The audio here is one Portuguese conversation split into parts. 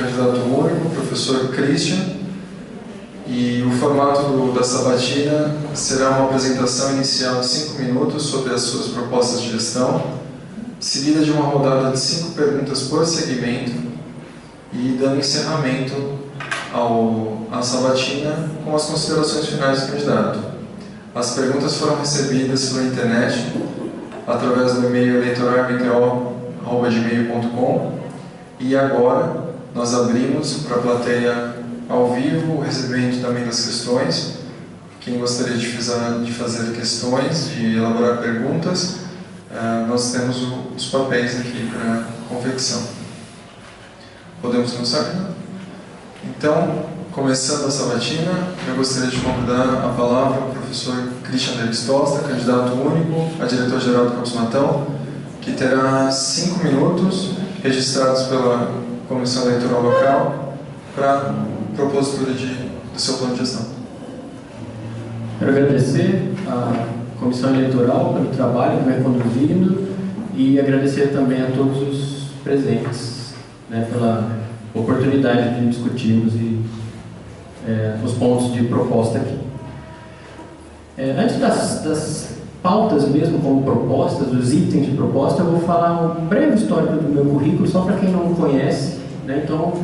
candidato único, professor Christian, e o formato da sabatina será uma apresentação inicial de 5 minutos sobre as suas propostas de gestão, seguida de uma rodada de 5 perguntas por segmento e dando encerramento à sabatina com as considerações finais do candidato. As perguntas foram recebidas pela internet através do e-mail eleitoralbto@gmail.com e agora nós abrimos para a plateia ao vivo o recebimento também das questões. Quem gostaria de fazer questões, de elaborar perguntas, nós temos os papéis aqui para confecção. Podemos começar? Então, começando a sabatina, eu gostaria de convidar a palavra ao professor Christian Davis Tosta, candidato único a diretor-geral do Campus Matão, que terá 5 minutos registrados pela Comissão Eleitoral Local para propositura do seu plano de gestão. Quero agradecer à Comissão Eleitoral pelo trabalho que vem conduzindo e agradecer também a todos os presentes, né, pela oportunidade de discutirmos os pontos de proposta aqui. Antes das pautas mesmo como propostas, dos itens de proposta, eu vou falar um breve histórico do meu currículo, só para quem não conhece, né? Então,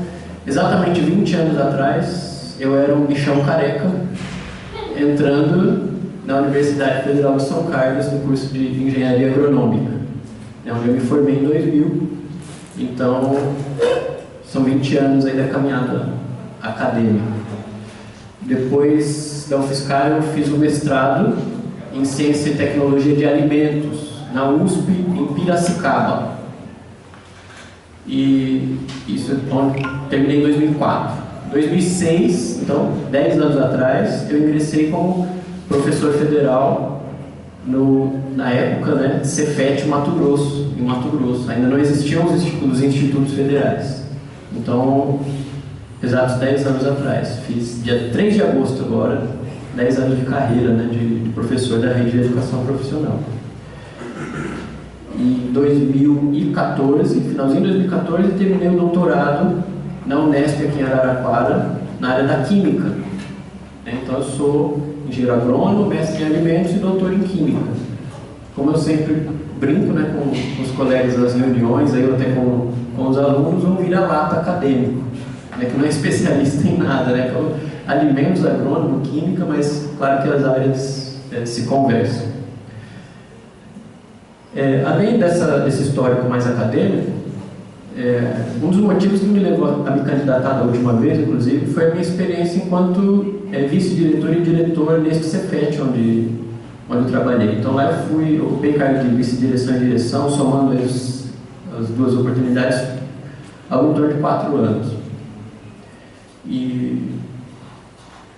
exatamente 20 anos atrás, eu era um bichão careca, entrando na Universidade Federal de São Carlos, no curso de Engenharia Agronômica, onde eu me formei em 2000, então são 20 anos aí da caminhada acadêmica. Depois da UFSCar, eu fiz o mestrado em Ciência e Tecnologia de Alimentos, na USP, em Piracicaba. E isso terminei em 2004. Em 2006, então 10 anos atrás, eu ingressei como professor federal na época, né, Cefet Mato Grosso, em Mato Grosso. Ainda não existiam os institutos federais. Então, exatos 10 anos atrás. Fiz dia 3 de agosto agora, 10 anos de carreira, né, de professor da rede de educação profissional. Em 2014, finalzinho de 2014, terminei o doutorado na Unesp aqui em Araraquara, na área da Química. Então eu sou engenheiro agrônomo, mestre em alimentos e doutor em Química. Como eu sempre brinco, né, com os colegas das reuniões, aí eu até com os alunos, um vira-lata acadêmico, né, que não é especialista em nada, né, alimentos, agrônomo, química, mas claro que as áreas se conversam. Além desse histórico mais acadêmico, um dos motivos que me levou a me candidatar da última vez, inclusive, foi a minha experiência enquanto vice-diretor e diretor neste Cefet, onde eu trabalhei. Então lá eu ocupei cargo de vice-direção e direção, somando as duas oportunidades, ao torno de 4 anos.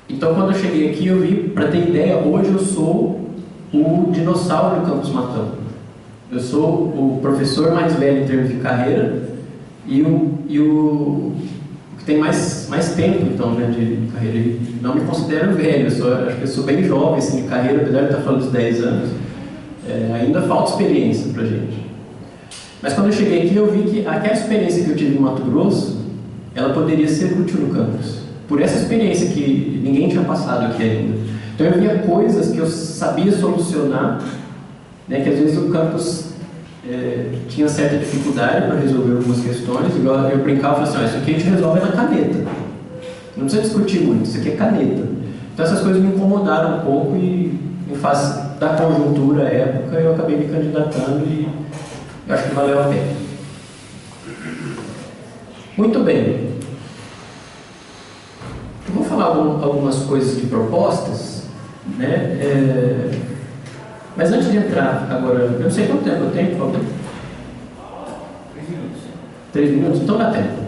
Então quando eu cheguei aqui, eu vi, para ter ideia, hoje eu sou o dinossauro do Campus Matão. Eu sou o professor mais velho em termos de carreira e o que tem mais tempo, então, né, de carreira. E não me considero velho, acho que eu sou bem jovem assim, de carreira, apesar de estar falando dos 10 anos. Ainda falta experiência para a gente. Mas quando eu cheguei aqui, eu vi que aquela experiência que eu tive em Mato Grosso, ela poderia ser útil no campus. Por essa experiência que ninguém tinha passado aqui ainda. Então eu via coisas que eu sabia solucionar, né, que às vezes o campus tinha certa dificuldade para resolver algumas questões. Igual eu brincava e falava assim, isso aqui a gente resolve na caneta. Não precisa discutir muito, isso aqui é caneta. Então essas coisas me incomodaram um pouco e em face da conjuntura, época, eu acabei me candidatando e eu acho que valeu a pena. Muito bem. Eu vou falar algumas coisas de propostas, né? Mas antes de entrar agora, eu não sei quanto tempo eu tenho, por favor. 3 minutos. 3 minutos? Então dá tempo.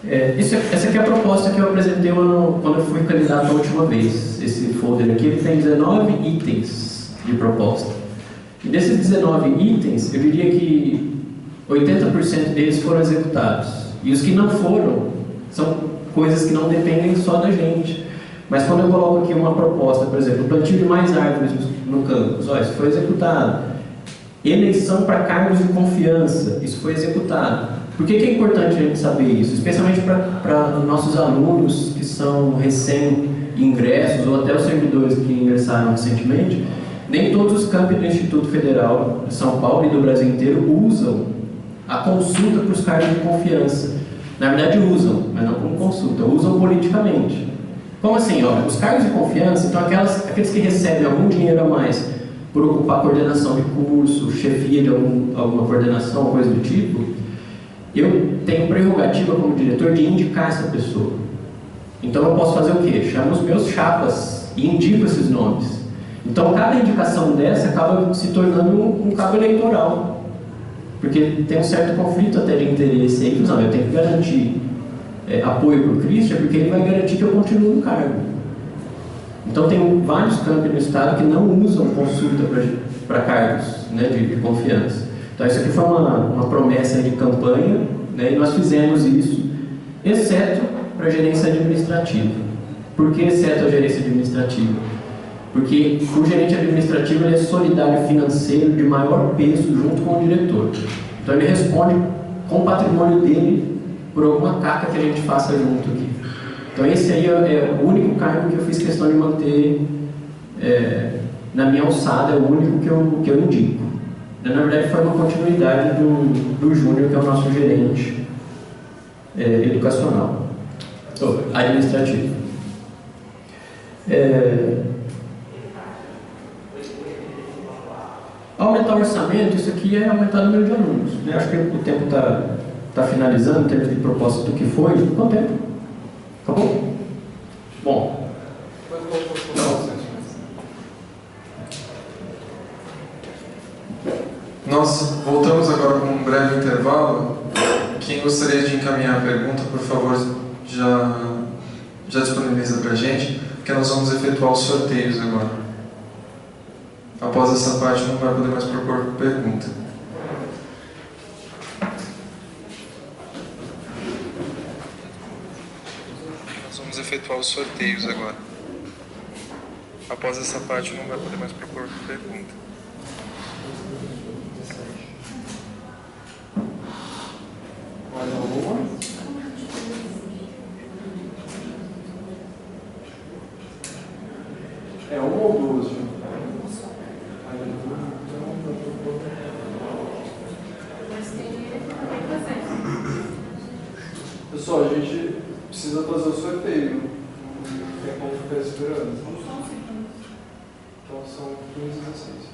Essa aqui é a proposta que eu apresentei quando eu fui candidato a última vez. Esse folder aqui ele tem 19 itens de proposta. E desses 19 itens, eu diria que 80% deles foram executados. E os que não foram, são coisas que não dependem só da gente. Mas quando eu coloco aqui uma proposta, por exemplo, o plantio de mais árvores no campus, isso foi executado. Eleição para cargos de confiança, isso foi executado. Por que é importante a gente saber isso? Especialmente para nossos alunos que são recém-ingressos ou até os servidores que ingressaram recentemente. Nem todos os campi do Instituto Federal de São Paulo e do Brasil inteiro usam a consulta para os cargos de confiança. Na verdade usam, mas não como consulta, usam politicamente. Como assim? Ó, os cargos de confiança, então aqueles que recebem algum dinheiro a mais por ocupar coordenação de curso, chefia de alguma coordenação, coisa do tipo, eu tenho prerrogativa como diretor de indicar essa pessoa. Então eu posso fazer o quê? Chamo os meus chapas e indico esses nomes. Então cada indicação dessa acaba se tornando um cabo eleitoral. Porque tem um certo conflito até de interesse aí, não, eu tenho que garantir apoio para o Christian, porque ele vai garantir que eu continue no cargo. Então tem vários campos no estado que não usam consulta para cargos, né, de confiança. Então isso aqui foi uma promessa de campanha, né, e nós fizemos isso, exceto para a gerência administrativa. Por que exceto a gerência administrativa? Porque o gerente administrativo ele é solidário financeiro de maior peso junto com o diretor. Então ele responde com o patrimônio dele por alguma caca que a gente faça junto aqui. Então esse aí é o único cargo que eu fiz questão de manter na minha alçada, é o único que eu indico. Na verdade foi uma continuidade do Júnior, que é o nosso gerente educacional, administrativo. Aumentar o orçamento, isso aqui é aumentar o número de alunos, né? Acho que o tempo está finalizando, em termos de proposta do que foi. Quanto tempo? Acabou? Bom. Nós voltamos agora com um breve intervalo. Quem gostaria de encaminhar a pergunta, por favor, já disponibiliza para a gente, porque nós vamos efetuar os sorteios agora. Após essa parte, não vai poder mais propor pergunta. Nós vamos efetuar os sorteios agora. Após essa parte, não vai poder mais propor pergunta. Mais alguma? É uma ou duas, Ju? Pessoal, a gente precisa fazer o sorteio. Não tem como ficar esperando. Então são 15 e 16.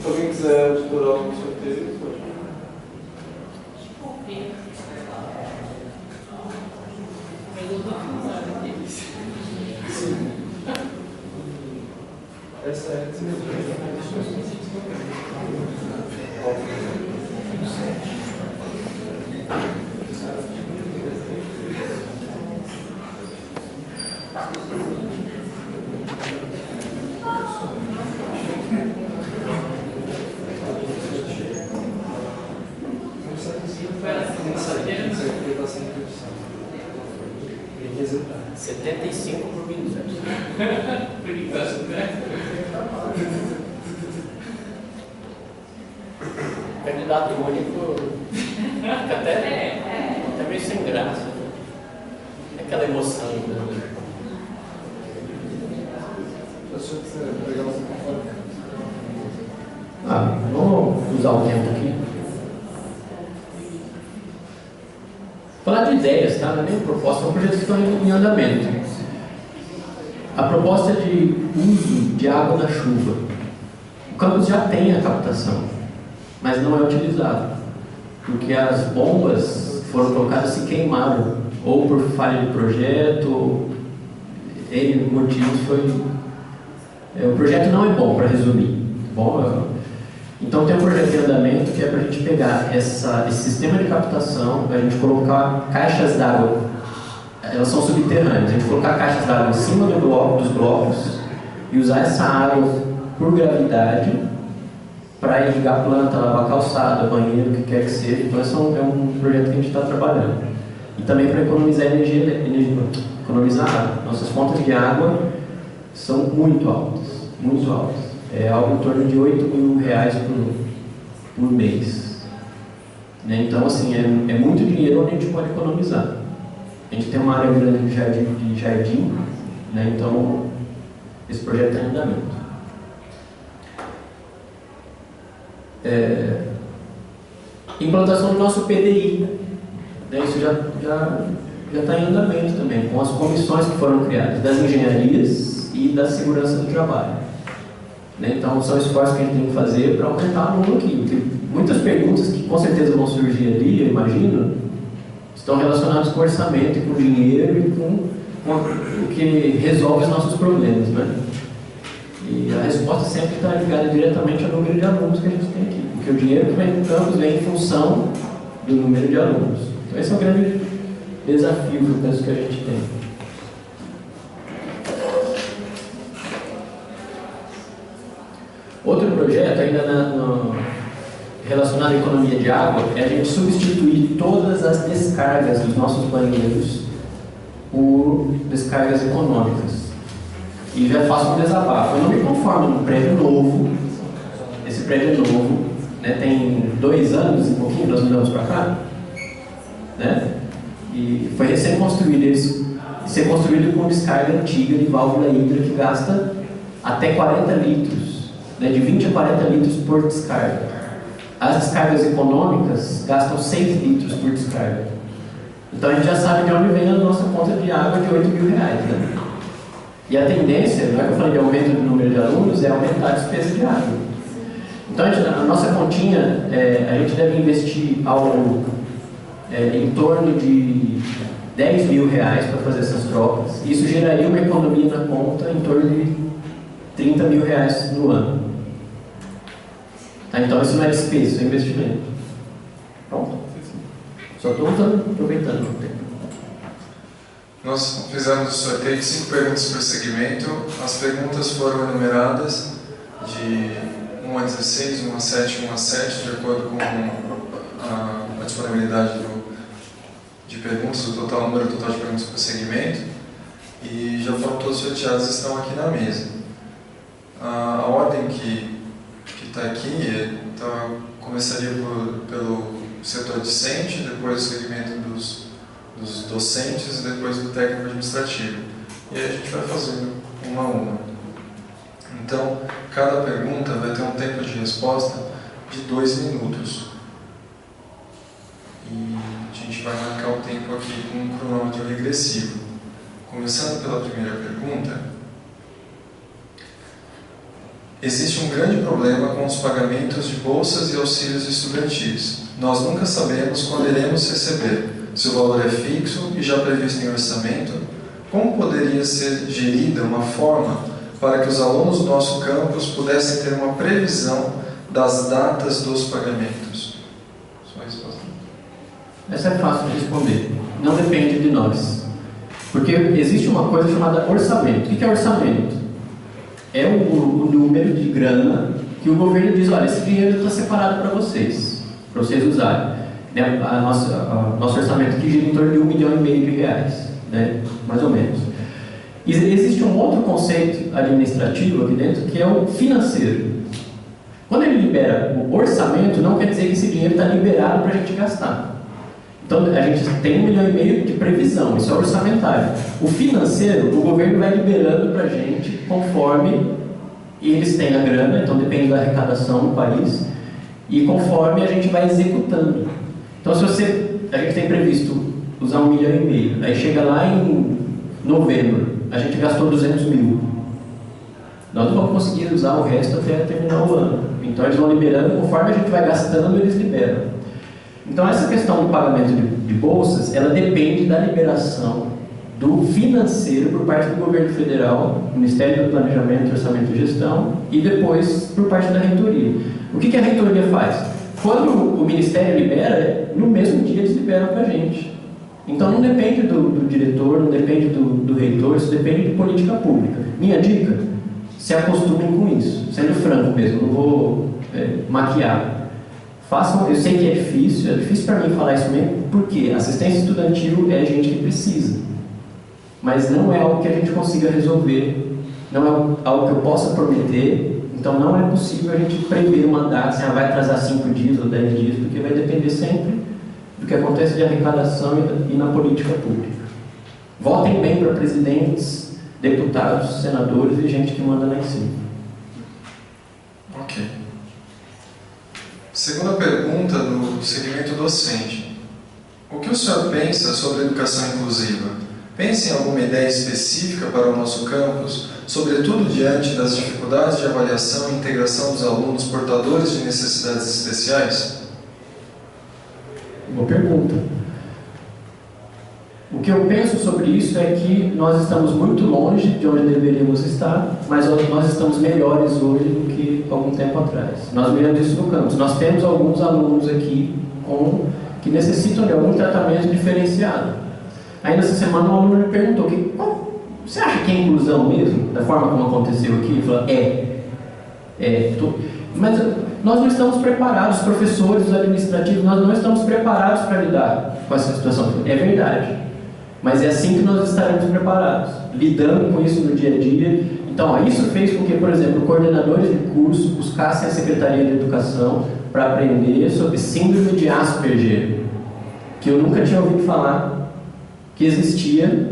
Se alguém quiser explorar o sorteio, pode. Sim. Essa é a resultado. 75 por minuto. Candidato único fica até meio sem graça. Aquela emoção. Vamos usar o tempo aqui. Falar de ideias, tá? Não é nem proposta, é um projeto que está em andamento. A proposta é de uso de água da chuva. O campus já tem a captação, mas não é utilizado, porque as bombas foram colocadas e se queimaram, ou por falha de projeto, N motivos foi... o projeto não é bom, para resumir. Bom, então tem um projeto em andamento que é para a gente pegar esse sistema de captação, a gente colocar caixas d'água, elas são subterrâneas, a gente colocar caixas d'água em cima dos blocos e usar essa água por gravidade para irrigar planta, lavar calçada, banheiro, o que quer que seja. Então esse é um projeto que a gente está trabalhando. E também para economizar energia, economizar água. Nossas contas de água são muito altas, muito altas. É algo em torno de R$8.000 por mês. Né? Então, assim, é muito dinheiro onde a gente pode economizar. A gente tem uma área grande de jardim, né? Então, esse projeto está em andamento. Implantação do nosso PDI. Né? Isso já está em andamento também, com as comissões que foram criadas, das engenharias e da segurança do trabalho. Né? Então, são esforços que a gente tem que fazer para aumentar o número aqui. Porque muitas perguntas que com certeza vão surgir ali, eu imagino, estão relacionadas com orçamento, com dinheiro e com o que resolve os nossos problemas. Né? E a resposta sempre está ligada diretamente ao número de alunos que a gente tem aqui. Porque o dinheiro que vem no campus vem em função do número de alunos. Então, esse é o grande desafio que eu penso que a gente tem. Outro projeto, ainda relacionado à economia de água, é a gente substituir todas as descargas dos nossos banheiros por descargas econômicas. E já faço um desabafo. Eu não me conformo num prédio novo. Esse prédio é novo, né? Tem 2 anos e pouquinho, nós mudamos para cá. Né? E foi recém-construído. Ser construído com descarga antiga de válvula hidra que gasta até 40 litros, né? De 20 a 40 litros por descarga. As descargas econômicas gastam 6 litros por descarga. Então a gente já sabe de onde vem a nossa conta de água de R$8.000. Né? E a tendência, não é que eu falei de aumento do número de alunos, é aumentar a despesa de água. Então a nossa continha, a gente deve investir algo em torno de R$10.000 para fazer essas trocas. Isso geraria uma economia na conta em torno de R$30.000 no ano. Tá, então isso não é despesa, isso é investimento. Pronto. Só estou aproveitando o tempo. Nós fizemos o sorteio de 5 perguntas por segmento. As perguntas foram enumeradas de 1 a 16, 1 a 7, 1 a 7, de acordo com a disponibilidade de perguntas, o número total de perguntas por segmento. E já foram todos sorteados e estão aqui na mesa. A ordem que está aqui, então, começaria pelo setor discente, depois o segmento dos docentes e depois do técnico administrativo. E aí a gente vai fazendo uma a uma. Então, cada pergunta vai ter um tempo de resposta de 2 minutos. E a gente vai marcar o tempo aqui com um cronômetro regressivo. Começando pela primeira pergunta. Existe um grande problema com os pagamentos de bolsas e auxílios estudantis. Nós nunca sabemos quando iremos receber. Se o valor é fixo e já previsto em orçamento, como poderia ser gerida uma forma para que os alunos do nosso campus pudessem ter uma previsão das datas dos pagamentos? Sua resposta. Essa é fácil de responder. Não depende de nós. Porque existe uma coisa chamada orçamento. O que é orçamento? É o número de grana que o governo diz, olha, esse dinheiro está separado para vocês usarem. Né? Nosso orçamento aqui gira em torno de R$1,5 milhão, né? Mais ou menos. E existe um outro conceito administrativo aqui dentro, que é o financeiro. Quando ele libera o orçamento, não quer dizer que esse dinheiro está liberado para a gente gastar. Então, a gente tem R$1,5 milhão de previsão, isso é orçamentário. O financeiro, o governo vai liberando para a gente conforme eles têm a grana, então depende da arrecadação no país, e conforme a gente vai executando. Então, se a gente tem previsto usar R$1,5 milhão, aí chega lá em novembro, a gente gastou 200 mil. nós não vamos conseguir usar o resto até terminar o ano. Então eles vão liberando, conforme a gente vai gastando, eles liberam. Então essa questão do pagamento de bolsas, ela depende da liberação do financeiro por parte do governo federal, Ministério do Planejamento, Orçamento e Gestão, e depois por parte da reitoria. O que a reitoria faz? Quando o Ministério libera, no mesmo dia eles liberam para a gente. Então não depende do diretor, não depende do reitor, isso depende de política pública. Minha dica, se acostumem com isso, sendo franco mesmo, não vou maquiar. Façam, eu sei que é difícil para mim falar isso mesmo, porque assistência estudantil é gente que precisa. Mas não é algo que a gente consiga resolver, não é algo que eu possa prometer, então não é possível a gente prever uma data, se vai atrasar 5 dias ou 10 dias, porque vai depender sempre do que acontece de arrecadação e na política pública. Votem bem para presidentes, deputados, senadores e gente que manda lá em cima. Ok. Segunda pergunta do segmento docente. O que o senhor pensa sobre a educação inclusiva? Pensa em alguma ideia específica para o nosso campus, sobretudo diante das dificuldades de avaliação e integração dos alunos portadores de necessidades especiais? Boa pergunta. O que eu penso sobre isso é que nós estamos muito longe de onde deveríamos estar, mas nós estamos melhores hoje do que algum tempo atrás. Nós vemos isso no campus. Nós temos alguns alunos aqui que necessitam de algum tratamento diferenciado. Ainda essa semana um aluno me perguntou, você acha que é inclusão mesmo, da forma como aconteceu aqui? Ele falou, mas nós não estamos preparados, os professores, os administrativos, nós não estamos preparados para lidar com essa situação. É verdade, mas é assim que nós estaremos preparados, lidando com isso no dia a dia. Então, isso fez com que, por exemplo, coordenadores de curso buscassem a Secretaria de Educação para aprender sobre síndrome de Asperger, que eu nunca tinha ouvido falar que existia,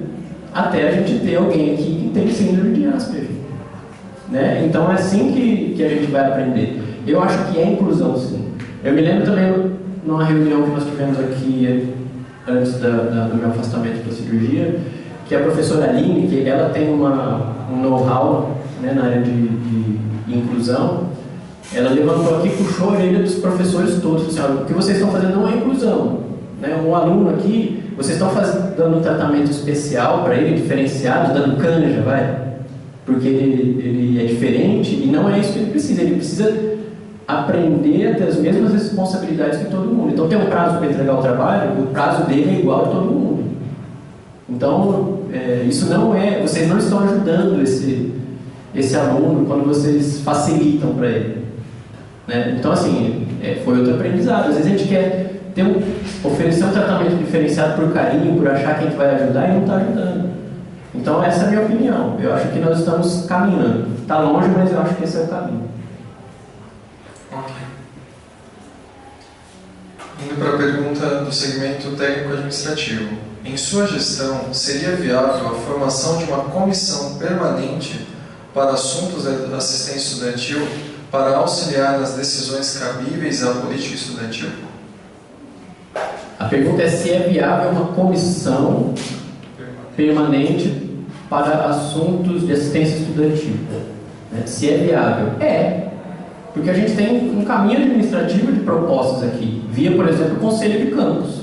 até a gente ter alguém aqui que tem síndrome de Asperger. Né? Então é assim que a gente vai aprender. Eu acho que é inclusão, sim. Eu me lembro também, numa reunião que nós tivemos aqui antes do meu afastamento da cirurgia, que a professora Aline, que ela tem um know-how, né, na área de inclusão, ela levantou aqui e puxou a orelha dos professores todos. Assim, o que vocês estão fazendo não é inclusão. Né? Um aluno aqui, vocês estão dando um tratamento especial para ele, diferenciado, dando canja, porque ele é diferente e não é isso que ele precisa. Ele precisa aprender a ter as mesmas responsabilidades que todo mundo. Então tem um prazo para entregar o trabalho, o prazo dele é igual a todo mundo. Então, isso não é... Vocês não estão ajudando esse aluno quando vocês facilitam para ele. Né? Então, assim, foi outro aprendizado. Às vezes a gente quer oferecer um tratamento diferenciado por carinho, por achar que a gente vai ajudar e não está ajudando. Então essa é a minha opinião. Eu acho que nós estamos caminhando. Está longe, mas eu acho que esse é o caminho. Ok. Indo para a pergunta do segmento técnico-administrativo. Em sua gestão, seria viável a formação de uma comissão permanente para assuntos da assistência estudantil para auxiliar nas decisões cabíveis à política estudantil? A pergunta é se é viável uma comissão permanente para assuntos de assistência estudantil. Se é viável. Porque a gente tem um caminho administrativo de propostas aqui, via, por exemplo, o Conselho de Campus.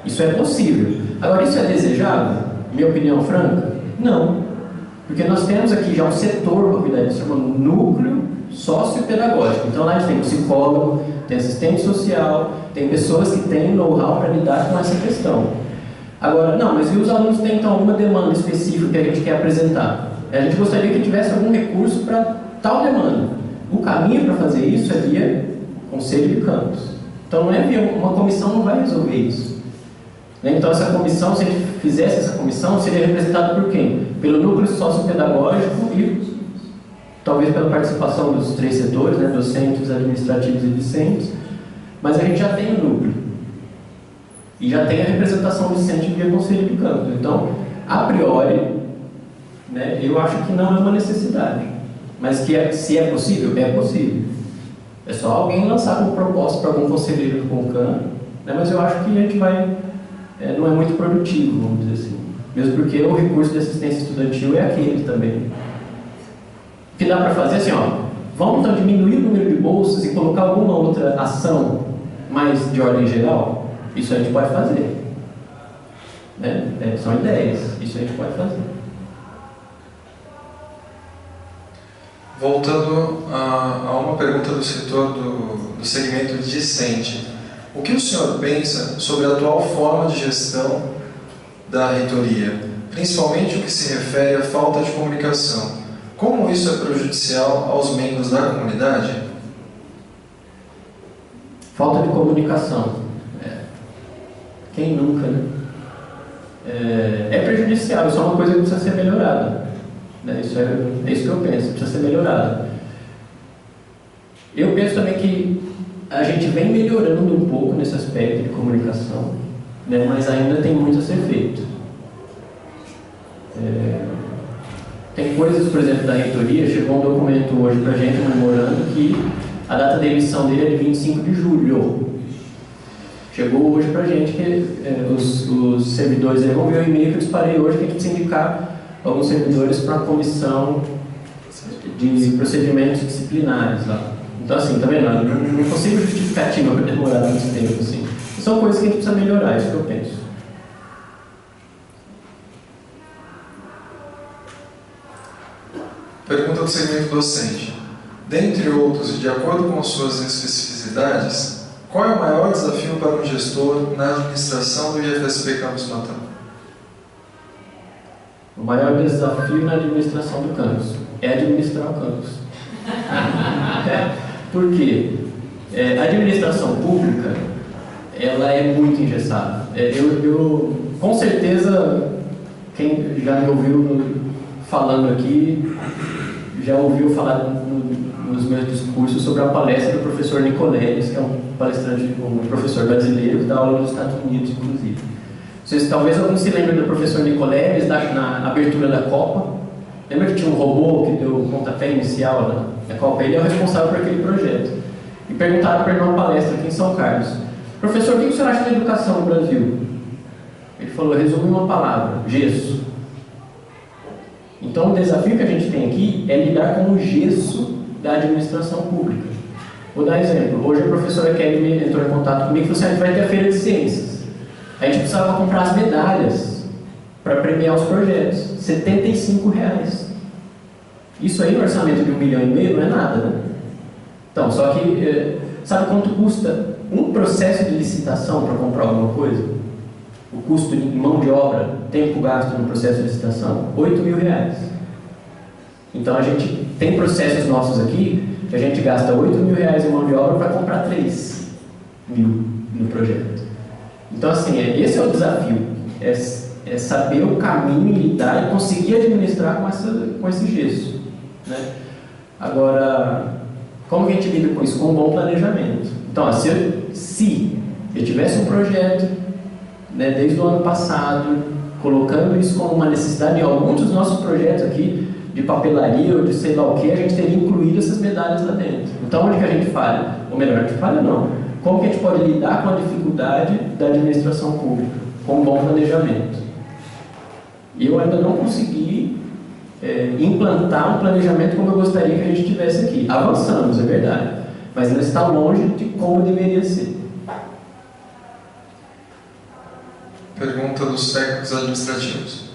Isso é possível. Agora, isso é desejável? Minha opinião franca? Não. Porque nós temos aqui já um setor para cuidar disso, chama núcleo sociopedagógico. Então lá a gente tem psicólogo, tem assistente social, tem pessoas que têm know-how para lidar com essa questão. Agora, não, mas e os alunos têm então alguma demanda específica que a gente quer apresentar? A gente gostaria que tivesse algum recurso para tal demanda. O caminho para fazer isso é via Conselho de Campus. Então não é via uma comissão, não vai resolver isso. Então essa comissão, se a gente fizesse essa comissão, seria representada por quem? Pelo núcleo sociopedagógico e talvez pela participação dos 3 setores, né, docentes, administrativos e discentes, mas a gente já tem o núcleo. E já tem a representação discente via Conselho de Campus. Então, a priori, né, eu acho que não é uma necessidade. Mas se é possível, é possível. É só alguém lançar uma proposta para algum conselheiro do CONCAN, né, mas eu acho que a gente vai... não é muito produtivo, vamos dizer assim. Mesmo porque o recurso de assistência estudantil é aquele também. que dá para fazer assim, ó, vamos então diminuir o número de bolsas e colocar alguma outra ação mais de ordem geral? Isso a gente pode fazer. Né? São ideias, isso a gente pode fazer. Voltando a uma pergunta do setor do segmento discente, o que o senhor pensa sobre a atual forma de gestão da reitoria, principalmente o que se refere à falta de comunicação? Como isso é prejudicial aos membros da comunidade? Falta de comunicação. Quem nunca, né? É prejudicial, isso é uma coisa que precisa ser melhorada. Né? Isso é isso que eu penso, precisa ser melhorada. Eu penso também que a gente vem melhorando um pouco nesse aspecto de comunicação, né? Mas ainda tem muito a ser feito. Tem coisas, por exemplo, da reitoria, chegou um documento hoje para a gente, um memorando, que a data de emissão dele é de 25 de julho. Chegou hoje para a gente que os servidores aí vão ver o e-mail que eu disparei hoje, que tem que se indicar alguns servidores para a comissão de procedimentos disciplinares lá. Então, assim, tá vendo? Não consigo justificativa para demorar muito tempo, assim. São coisas que a gente precisa melhorar, é isso que eu penso. Pergunta do segmento docente. Dentre outros, e de acordo com suas especificidades, qual é o maior desafio para um gestor na administração do IFSP Campus Matão? O maior desafio na administração do campus é administrar o campus. Por quê? A administração pública, ela é muito engessada. Com certeza, quem já me ouviu falando aqui, já ouviu falar nos meus discursos sobre a palestra do professor Nicoleles, que é um palestrante, um professor brasileiro que dá aula nos Estados Unidos, inclusive. Talvez alguns se lembrem do professor Nicoleles na abertura da Copa. Lembra que tinha um robô que deu o pontapé inicial na Copa? Ele é o responsável por aquele projeto. E perguntaram para ele numa palestra aqui em São Carlos: professor, o que o senhor acha da educação no Brasil? Ele falou, resume uma palavra: gesso. Então o desafio que a gente tem aqui é lidar com o gesso da administração pública. Vou dar exemplo. Hoje a professora Kelly entrou em contato comigo e falou assim: a gente vai ter a feira de ciências. A gente precisava comprar as medalhas para premiar os projetos. R$75. Isso aí no orçamento de 1,5 milhão não é nada, né? Então, só que sabe quanto custa um processo de licitação para comprar alguma coisa? O custo de mão de obra, tempo gasto no processo de licitação, R$8.000. Então a gente tem processos nossos aqui que a gente gasta R$8.000 em mão de obra para comprar 3 mil no projeto. Então assim, esse é o desafio, é saber o caminho, lidar e conseguir administrar com esse gesso, né? Agora, como que a gente lida com isso? Com um bom planejamento. Então, se eu tivesse um projeto, né, desde o ano passado, colocando isso como uma necessidade em alguns dos nossos projetos aqui, de papelaria ou de sei lá o que, a gente teria incluído essas medalhas lá dentro. Então, onde que a gente falha? Ou melhor, a gente falha não. Como que a gente pode lidar com a dificuldade da administração pública? Com um bom planejamento. E eu ainda não consegui implantar um planejamento como eu gostaria que a gente tivesse aqui. Avançamos, é verdade, mas ainda está longe de como deveria ser. Pergunta dos técnicos administrativos.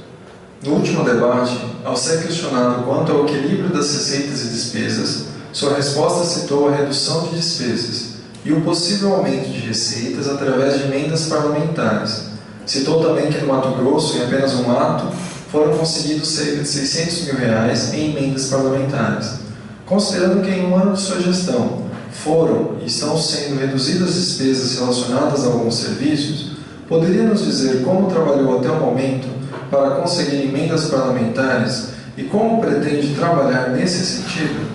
No último debate, ao ser questionado quanto ao equilíbrio das receitas e despesas, sua resposta citou a redução de despesas e o possível aumento de receitas através de emendas parlamentares. Citou também que no Mato Grosso, em apenas um ato, foram conseguidos cerca de R$600 mil em emendas parlamentares. Considerando que em um ano de sua gestão foram e estão sendo reduzidas despesas relacionadas a alguns serviços, poderia nos dizer como trabalhou até o momento para conseguir emendas parlamentares e como pretende trabalhar nesse sentido?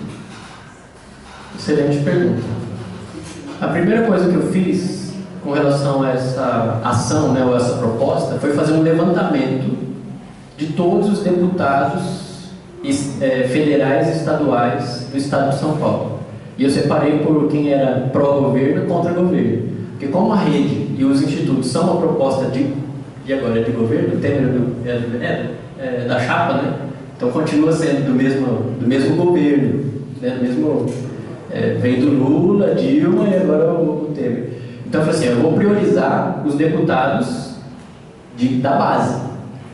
Excelente pergunta. A primeira coisa que eu fiz com relação a essa ação, né, ou essa proposta, foi fazer um levantamento de todos os deputados federais e estaduais do estado de São Paulo. E eu separei por quem era pró-governo e contra-governo. Porque como a rede e os institutos são uma proposta de governo, Temer da chapa, né? Então continua sendo do mesmo governo, né? Veio do Lula, Dilma e agora o Temer. Então eu falei assim, eu vou priorizar os deputados da base.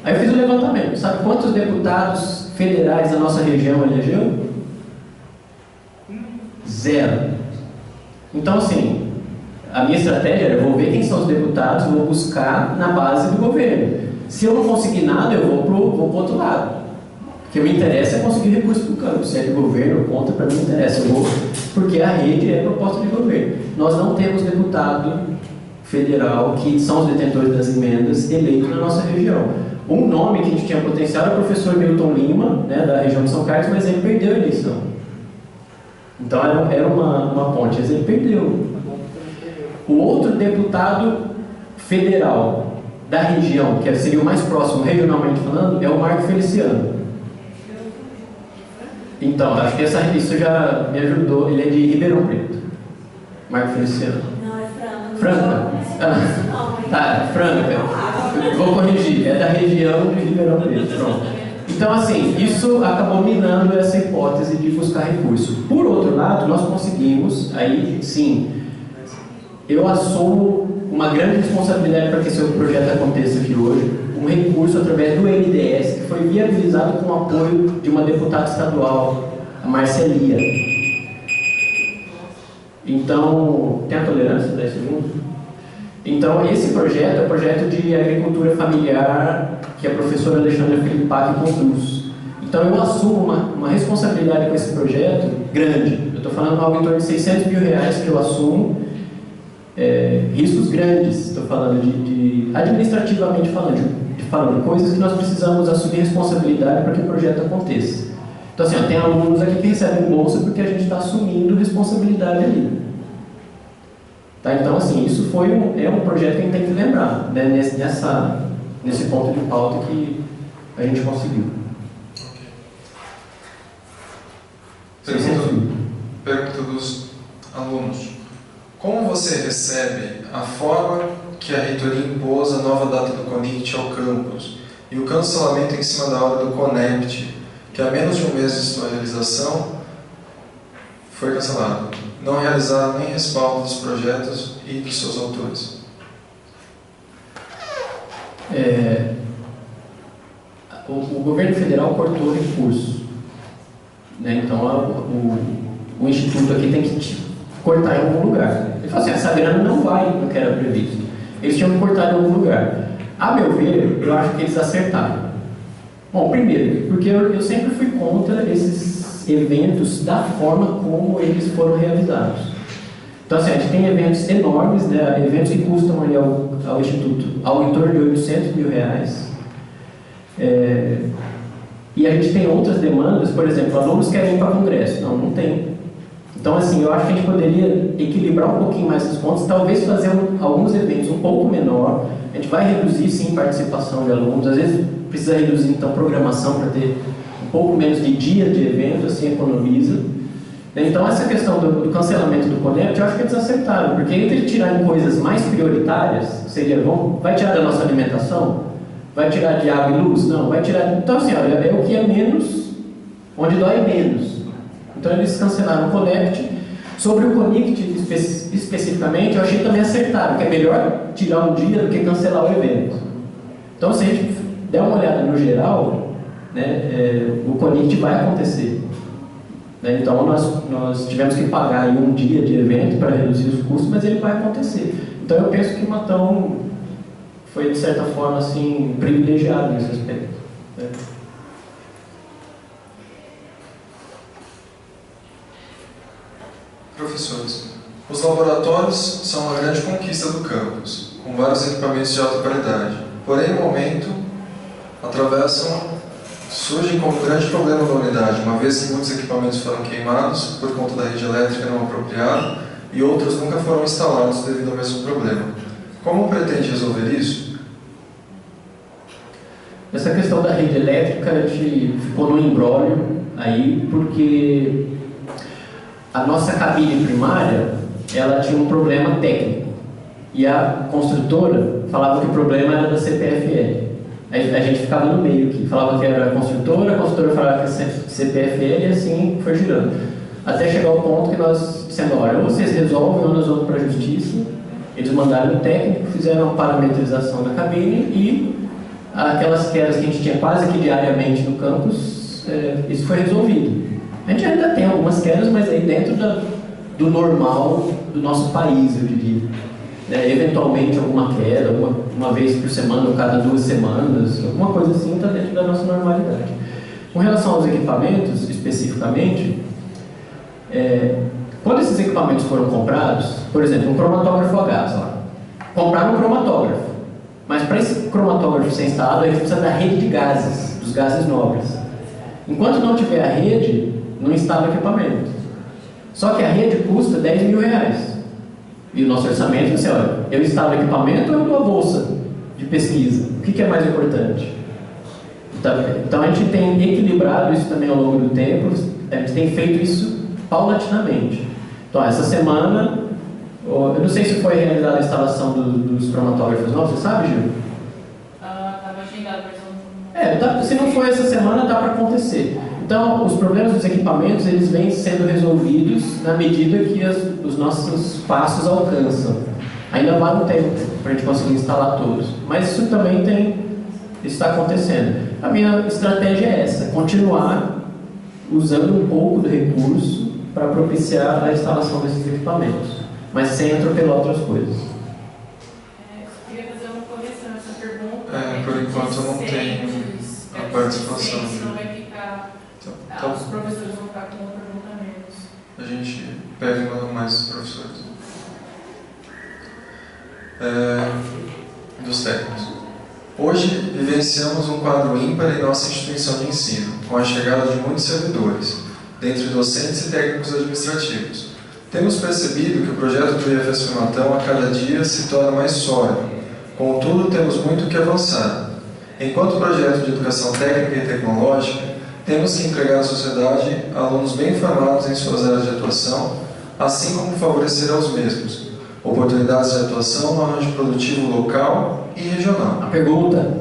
Aí eu fiz o levantamento. Sabe quantos deputados federais da nossa região elegeu? 0. Então assim, a minha estratégia era, eu vou ver quem são os deputados, vou buscar na base do governo. Se eu não conseguir nada, eu vou pro outro lado. O que me interessa é conseguir recurso para o campo. Se é de governo ou contra, para mim não interessa. Eu vou, porque a rede é proposta de governo. Nós não temos deputado federal, que são os detentores das emendas, eleito na nossa região. Um nome que a gente tinha potencial era o professor Milton Lima, né, da região de São Carlos, mas ele perdeu a eleição. Então era uma ponte, mas ele perdeu. O outro deputado federal da região, que seria o mais próximo regionalmente falando, é o Marco Feliciano. Então, acho que isso já me ajudou. Ele é de Ribeirão Preto. Marco Feliciano. Não, é Franca. Franca? Tá, Franca. Vou corrigir. É da região de Ribeirão Preto. Pronto. Então, assim, isso acabou minando essa hipótese de buscar recurso. Por outro lado, nós conseguimos, aí sim, eu assumo uma grande responsabilidade para que esse projeto aconteça aqui hoje, um recurso através do MDS, que foi viabilizado com o apoio de uma deputada estadual, a Marcelia. Então, tem a tolerância 10 segundos? Então, esse projeto é o projeto de agricultura familiar que a professora Alexandra Filipac conduz. Então, eu assumo uma responsabilidade com esse projeto grande. Eu estou falando algo em torno de R$600 mil que eu assumo, riscos grandes, estou falando de administrativamente falando, coisas que nós precisamos assumir responsabilidade para que o projeto aconteça. Então, assim, tem alunos aqui que recebem bolsa porque a gente está assumindo responsabilidade ali. Tá? Então, assim, isso é um projeto que a gente tem que lembrar, né? Nesse ponto de pauta que a gente conseguiu. Pergunta dos alunos. Como você recebe a forma que a reitoria impôs a nova data do CONICT ao campus e o cancelamento em cima da hora do CONECT, que há menos de um mês de sua realização foi cancelado, não realizar nem respaldo dos projetos e dos seus autores? O governo federal cortou recursos, né? Então o instituto aqui tem que cortar em algum lugar. Ele falou assim, essa grana não vai no que era previsto. Eles tinham que cortar em algum lugar. A meu ver, eu acho que eles acertaram. Bom, primeiro, porque eu sempre fui contra esses eventos da forma como eles foram realizados. Então, assim, a gente tem eventos enormes, né? Eventos que custam ali ao Instituto ao em torno de R$800 mil. E a gente tem outras demandas, por exemplo, alunos querem ir para congresso. Não tem. Então, assim, eu acho que a gente poderia equilibrar um pouquinho mais as contas, talvez fazer alguns eventos um pouco menor. A gente vai reduzir, sim, participação de alunos. Às vezes precisa reduzir, então, programação para ter um pouco menos de dia de evento, assim, economiza. Então, essa questão do cancelamento do CONECT, eu acho que eles acertaram, porque entre tirar em coisas mais prioritárias, seria bom, vai tirar da nossa alimentação? Vai tirar de água e luz? Não, vai tirar... Então, assim, olha, é o que é menos, onde dói menos. Então, eles cancelaram o CONECT. Sobre o CONICT, especificamente, eu achei também acertaram, que é melhor tirar um dia do que cancelar o evento. Então, se a gente der uma olhada no geral, né, o CONICT vai acontecer. Né? Então, nós tivemos que pagar aí um dia de evento para reduzir os custos, mas ele vai acontecer. Então, eu penso que o Matão foi, de certa forma, assim, privilegiado nesse aspecto. Né? Professores, os laboratórios são uma grande conquista do campus, com vários equipamentos de alta qualidade. Porém, no momento, surgem como um grande problema da unidade, uma vez que muitos equipamentos foram queimados por conta da rede elétrica não apropriada e outros nunca foram instalados devido ao mesmo problema. Como pretende resolver isso? Essa questão da rede elétrica, a gente ficou no imbróglio aí, porque a nossa cabine primária, ela tinha um problema técnico. E a construtora falava que o problema era da CPFL. Aí a gente ficava no meio aqui, falava que era a construtora falava que era CPFL e assim foi girando. Até chegar ao ponto que nós dissemos, olha, ou vocês resolvem ou nós vamos para a justiça. Eles mandaram o técnico, fizeram a parametrização da cabine e aquelas quedas que a gente tinha quase que diariamente no campus, isso foi resolvido. A gente ainda tem algumas quedas, mas aí dentro do normal do nosso país, eu diria. Eventualmente alguma queda, uma vez por semana ou cada 2 semanas, alguma coisa assim está dentro da nossa normalidade. Com relação aos equipamentos, especificamente, quando esses equipamentos foram comprados, por exemplo, um cromatógrafo a gás lá, compraram um cromatógrafo, mas para esse cromatógrafo ser instalado, a gente precisa da rede de gases, dos gases nobres. Enquanto não tiver a rede, não instala o equipamento. Só que a rede custa R$10.000. E o nosso orçamento é assim, olha, eu instalo o equipamento ou eu dou a bolsa de pesquisa? O que é mais importante? Então a gente tem equilibrado isso também ao longo do tempo, a gente tem feito isso paulatinamente. Então essa semana, eu não sei se foi realizada a instalação dos cromatógrafos novos, você sabe, Gil? Estava agendado, mas não... se não foi essa semana, dá para acontecer. Então, os problemas dos equipamentos, eles vêm sendo resolvidos na medida que os nossos passos alcançam. Ainda vai um tempo para a gente conseguir instalar todos, mas isso também está acontecendo. A minha estratégia é essa, continuar usando um pouco do recurso para propiciar a instalação desses equipamentos, mas sem atropelar outras coisas. Eu queria fazer uma correção nessa pergunta. Por enquanto eu não tenho a participação. Senão vai ficar... os professores vão ficar com uma pergunta a menos. A gente pega e manda mais os professores. Dos técnicos. Hoje vivenciamos um quadro ímpar em nossa instituição de ensino, com a chegada de muitos servidores, dentre docentes e técnicos administrativos. Temos percebido que o projeto do IFSP Matão a cada dia se torna mais sólido. Contudo, temos muito que avançar. Enquanto projeto de educação técnica e tecnológica, temos que entregar à sociedade alunos bem formados em suas áreas de atuação, assim como favorecer aos mesmos oportunidades de atuação no arranjo produtivo local e regional. A pergunta.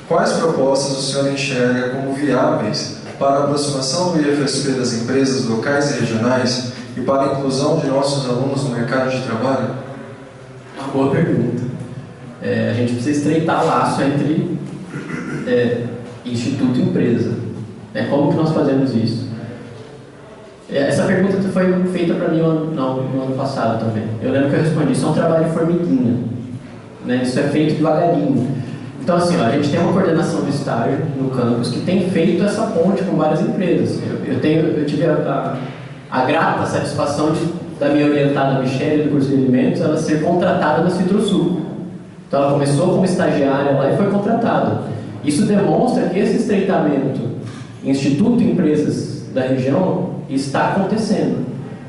Quais propostas o senhor enxerga como viáveis para a aproximação do IFSP das empresas locais e regionais e para a inclusão de nossos alunos no mercado de trabalho? Uma boa pergunta. A gente precisa estreitar laço entre instituto e empresa. Como que nós fazemos isso? Essa pergunta foi feita para mim no ano passado também. Eu lembro que eu respondi, isso é um trabalho de formiguinha. Isso é feito devagarinho. Então assim, a gente tem uma coordenação do estágio no campus que tem feito essa ponte com várias empresas. Eu tive a grata satisfação da minha orientada Michele do curso de alimentos, ela ser contratada na Citrosul. Então ela começou como estagiária lá e foi contratada. Isso demonstra que esse estreitamento instituto e empresas da região está acontecendo,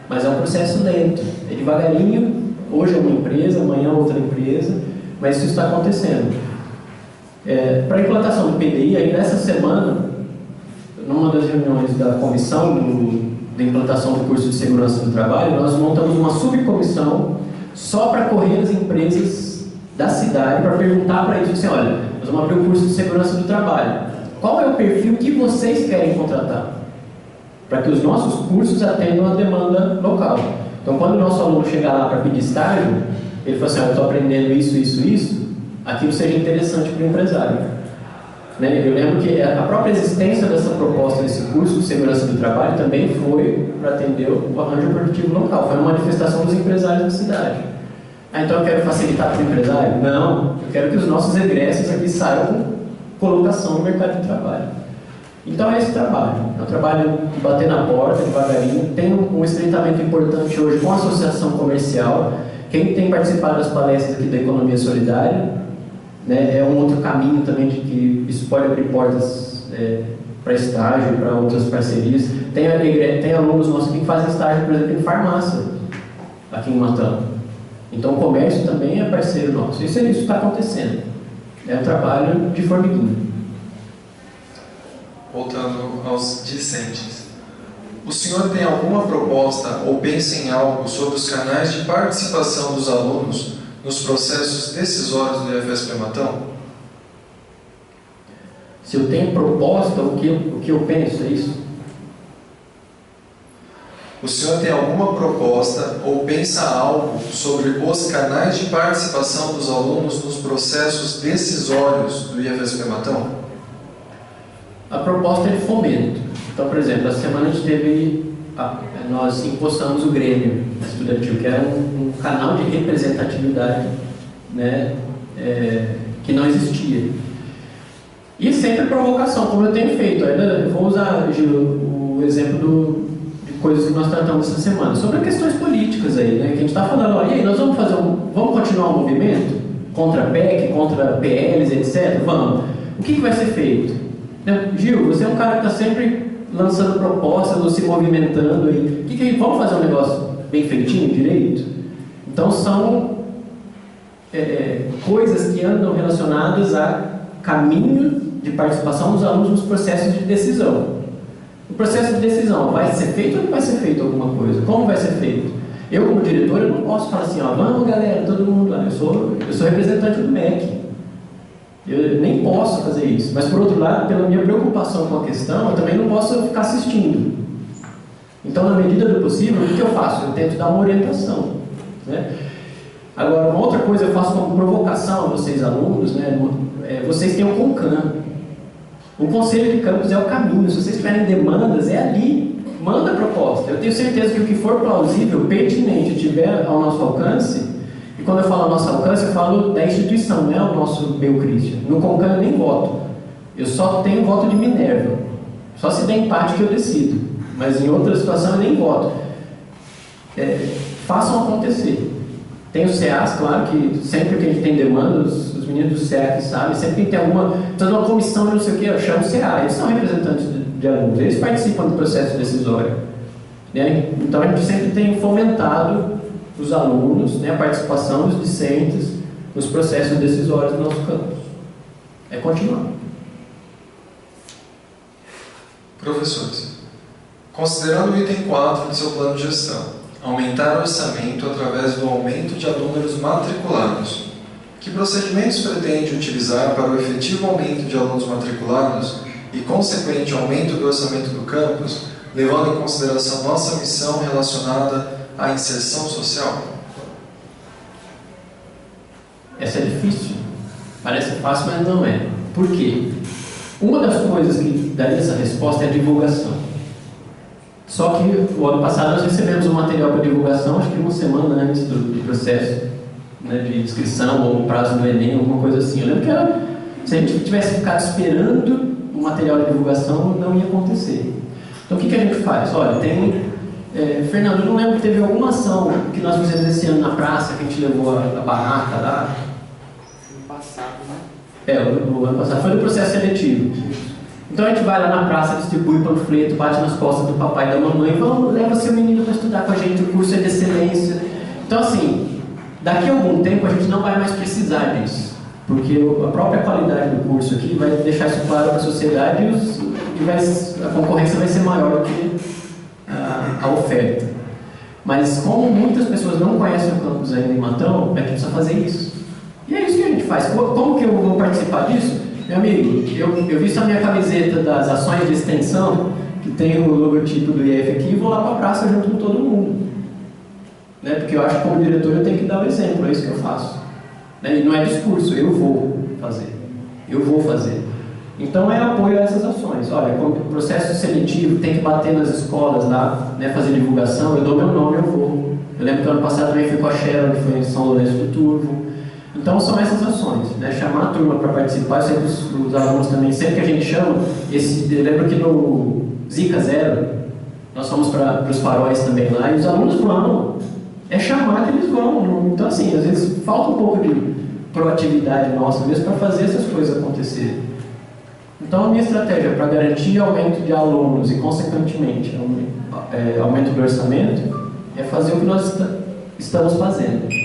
mas é um processo lento, é devagarinho. Hoje é uma empresa, amanhã outra empresa, mas isso está acontecendo. Para a implantação do PDI, ainda essa semana, numa das reuniões da comissão da implantação do curso de segurança do trabalho, nós montamos uma subcomissão só para correr as empresas da cidade para perguntar para eles assim, olha, nós vamos abrir o curso de segurança do trabalho. Qual é o perfil que vocês querem contratar? Para que os nossos cursos atendam a demanda local. Então, quando o nosso aluno chegar lá para pedir estágio, ele fala assim, eu estou aprendendo isso, aquilo seja interessante para o empresário. Eu lembro que a própria existência dessa proposta desse curso de segurança do trabalho também foi para atender o arranjo produtivo local. Foi uma manifestação dos empresários da cidade. Então eu quero facilitar para o empresário? Não, eu quero que os nossos egressos aqui saiam com colocação no mercado de trabalho. Então é esse trabalho, é um trabalho de bater na porta devagarinho. Tem um estreitamento importante hoje com a associação comercial. Quem tem participado das palestras aqui da economia solidária, é um outro caminho também de que isso pode abrir portas para estágio, para outras parcerias. Tem alunos nossos aqui que fazem estágio, por exemplo, em farmácia, aqui em Matão. Então o comércio também é parceiro nosso. Isso está acontecendo. É um trabalho de formiguinha. Voltando aos discentes. O senhor tem alguma proposta ou pensa em algo sobre os canais de participação dos alunos nos processos decisórios do IFSP Matão? Se eu tenho proposta, o que eu penso, é isso? O senhor tem alguma proposta ou pensa algo sobre os canais de participação dos alunos nos processos decisórios do IFSP Matão? A proposta é de fomento. Então, por exemplo, essa semana a gente teve, nós impostamos o Grêmio Estudantil, que era um canal de representatividade, né, que não existia. E sempre provocação, como eu tenho feito. Ainda eu vou usar, Gil, o exemplo de coisas que nós tratamos essa semana, sobre questões políticas aí, né, que a gente está falando, olha, e aí, nós vamos continuar um movimento contra a PEC, contra PLs, etc. Vamos. O que vai ser feito? Gil, você é um cara que está sempre lançando propostas ou se movimentando aí. Vamos fazer um negócio bem feitinho, direito? Então são coisas que andam relacionadas a caminho de participação dos alunos nos processos de decisão. O processo de decisão vai ser feito ou não vai ser feito alguma coisa? Como vai ser feito? Eu, como diretor, eu não posso falar assim, ó, vamos galera, todo mundo lá. Eu sou representante do MEC. Eu nem posso fazer isso, mas por outro lado, pela minha preocupação com a questão, eu também não posso ficar assistindo. Então, na medida do possível, o que eu faço? Eu tento dar uma orientação, né? Agora, uma outra coisa eu faço como provocação a vocês alunos, né? Vocês têm o CONCAN. O Conselho de Campus é o caminho. Se vocês tiverem demandas, é ali. Manda a proposta. Eu tenho certeza que o que for plausível, pertinente, tiver ao nosso alcance. E quando eu falo ao nosso alcance, eu falo da instituição, não é o nosso meu Cristian. No CONCAN eu nem voto. Eu só tenho voto de Minerva. Só se der empate que eu decido. Mas em outra situação eu nem voto. Façam acontecer. Tem os CAs, claro que sempre que a gente tem demanda, os meninos do CA que sabem, sempre que tem alguma comissão, não sei o que, eu chamo o CA. Eles são representantes de alunos, eles participam do processo decisório. Né? Então a gente sempre tem fomentado os alunos, né, a participação dos discentes nos processos decisórios do nosso campus. É continuar. Professores, considerando o item 4 do seu plano de gestão, aumentar o orçamento através do aumento de números matriculados, que procedimentos pretende utilizar para o efetivo aumento de alunos matriculados e consequente aumento do orçamento do campus, levando em consideração nossa missão relacionada à inserção social? Essa é difícil. Parece fácil, mas não é. Por quê? Uma das coisas que daria essa resposta é a divulgação. Só que o ano passado nós recebemos um material para divulgação, acho que uma semana antes do processo, né, de inscrição ou no prazo do Enem, alguma coisa assim. Eu lembro que se a gente tivesse ficado esperando o material de divulgação, não ia acontecer. Então o que a gente faz? Olha, Fernando, eu não lembro que teve alguma ação que nós fizemos esse ano na praça, que a gente levou a barraca lá. No passado, né? O ano passado foi no processo seletivo. Então a gente vai lá na praça, distribui panfleto, bate nas costas do papai e da mamãe, leva seu menino para estudar com a gente, o curso é de excelência. Então assim, daqui a algum tempo a gente não vai mais precisar disso, porque a própria qualidade do curso aqui vai deixar isso claro para a sociedade e a concorrência vai ser maior do que a oferta. Mas como muitas pessoas não conhecem o campus ainda em Matão, a gente precisa fazer isso. E é isso que a gente faz. Como que eu vou participar disso? Meu amigo, eu visto a minha camiseta das ações de extensão, que tem o logotipo do IF aqui, e vou lá para a praça junto com todo mundo. Né? Porque eu acho que como diretor eu tenho que dar o exemplo, é isso que eu faço. Né? E não é discurso, eu vou fazer. Eu vou fazer. Então é apoio a essas ações. Olha, como o processo seletivo tem que bater nas escolas lá, né, fazer divulgação, eu dou meu nome, eu vou. Eu lembro que ano passado também fui com a Sharon, que foi em São Lourenço do Turvo. Então são essas ações, né? Chamar a turma para participar, sempre os alunos também, sempre que a gente chama, eu lembro que no Zika Zero, nós fomos para os faróis também lá, e os alunos vão, é chamar que eles vão. Então assim, às vezes falta um pouco de proatividade nossa mesmo para fazer essas coisas acontecerem. Então a minha estratégia para garantir aumento de alunos e consequentemente aumento do orçamento é fazer o que nós estamos fazendo.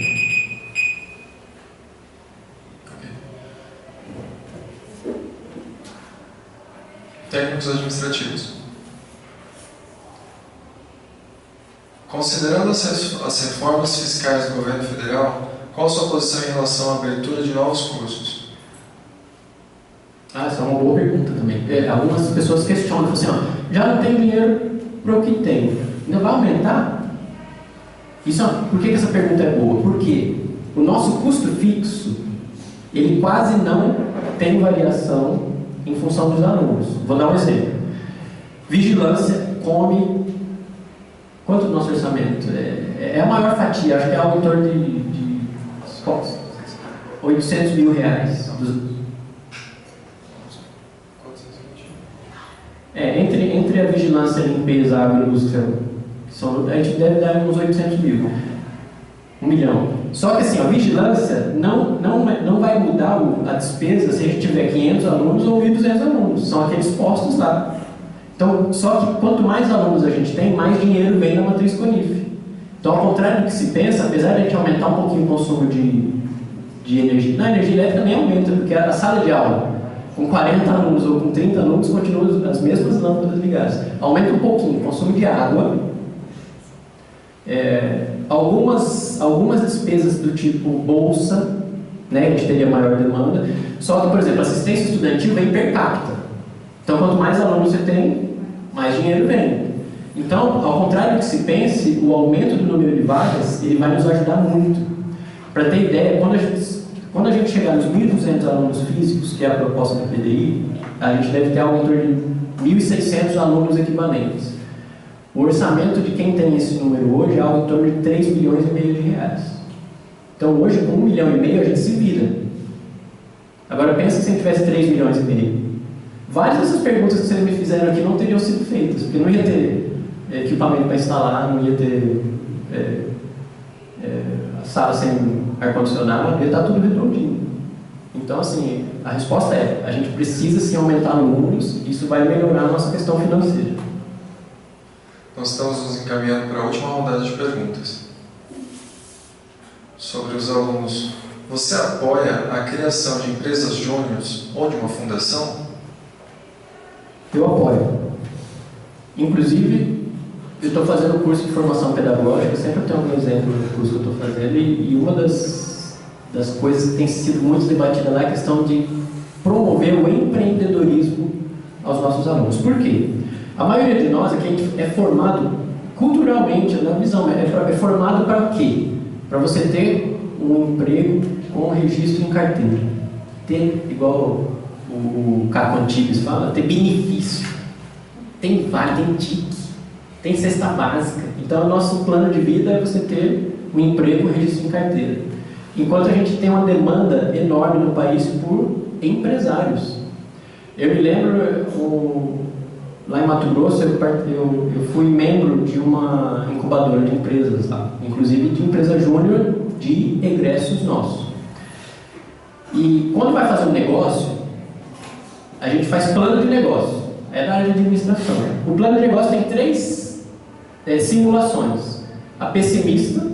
Técnicos administrativos. Considerando as reformas fiscais do governo federal, qual a sua posição em relação à abertura de novos cursos? Essa é uma boa pergunta também. Algumas pessoas questionam, assim, ó, já não tem dinheiro para o que tem, ainda vai aumentar? Por que essa pergunta é boa? Porque o nosso custo fixo, ele quase não tem variação em função dos alunos. Vou dar um exemplo. Vigilância come... Quanto do nosso orçamento? É a maior fatia, acho que é algo em torno de 800 mil reais. Entre a vigilância, a limpeza, a agroindústria, a gente deve dar uns 800 mil. 1 milhão. Só que assim, a vigilância não vai mudar a despesa se a gente tiver 500 alunos ou 1.200 alunos. São aqueles postos lá. Então, só que quanto mais alunos a gente tem, mais dinheiro vem na matriz CONIF. Então, ao contrário do que se pensa, apesar de a gente aumentar um pouquinho o consumo de energia, a energia elétrica nem aumenta, porque a sala de aula, com 40 alunos ou com 30 alunos, continuam as mesmas lâmpadas ligadas. Aumenta um pouquinho o consumo de água, algumas despesas do tipo bolsa, né, a gente teria maior demanda, só que, por exemplo, assistência estudantil vem per capita. Então, quanto mais alunos você tem, mais dinheiro vem. Então, ao contrário do que se pense, o aumento do número de vagas, ele vai nos ajudar muito. Para ter ideia, quando a gente chegar nos 1.200 alunos físicos, que é a proposta da PDI, a gente deve ter algo em torno de 1.600 alunos equivalentes. O orçamento de quem tem esse número hoje é algo em torno de 3,5 milhões de reais. Então, hoje, com 1,5 milhão a gente se vira. Agora, pensa se a gente tivesse 3,5 milhões. Várias dessas perguntas que vocês me fizeram aqui não teriam sido feitas, porque não ia ter equipamento para instalar, não ia ter a sala sem ar-condicionado, ia estar tudo redondinho. Então, assim, a resposta é, a gente precisa sim aumentar números, isso vai melhorar a nossa questão financeira. Nós estamos nos encaminhando para a última rodada de perguntas. Sobre os alunos, você apoia a criação de empresas júniores ou de uma fundação? Eu apoio. Inclusive, eu estou fazendo um curso de formação pedagógica, sempre tenho algum exemplo do curso que eu estou fazendo, e uma das coisas que tem sido muito debatida lá é a questão de promover o empreendedorismo aos nossos alunos. Por quê? A maioria de nós aqui é formado culturalmente, na visão, é formado para quê? Para você ter um emprego com registro em carteira. Ter, igual o Caco Antibes fala, ter benefício. Tem vale, tem tique, tem cesta básica. Então, o nosso plano de vida é você ter um emprego com registro em carteira. Enquanto a gente tem uma demanda enorme no país por empresários. Eu me lembro, lá em Mato Grosso, eu fui membro de uma incubadora de empresas lá, inclusive de empresa júnior de egressos nossos. E quando vai fazer um negócio, a gente faz plano de negócio, é da área de administração. O plano de negócio tem 3 simulações: a pessimista,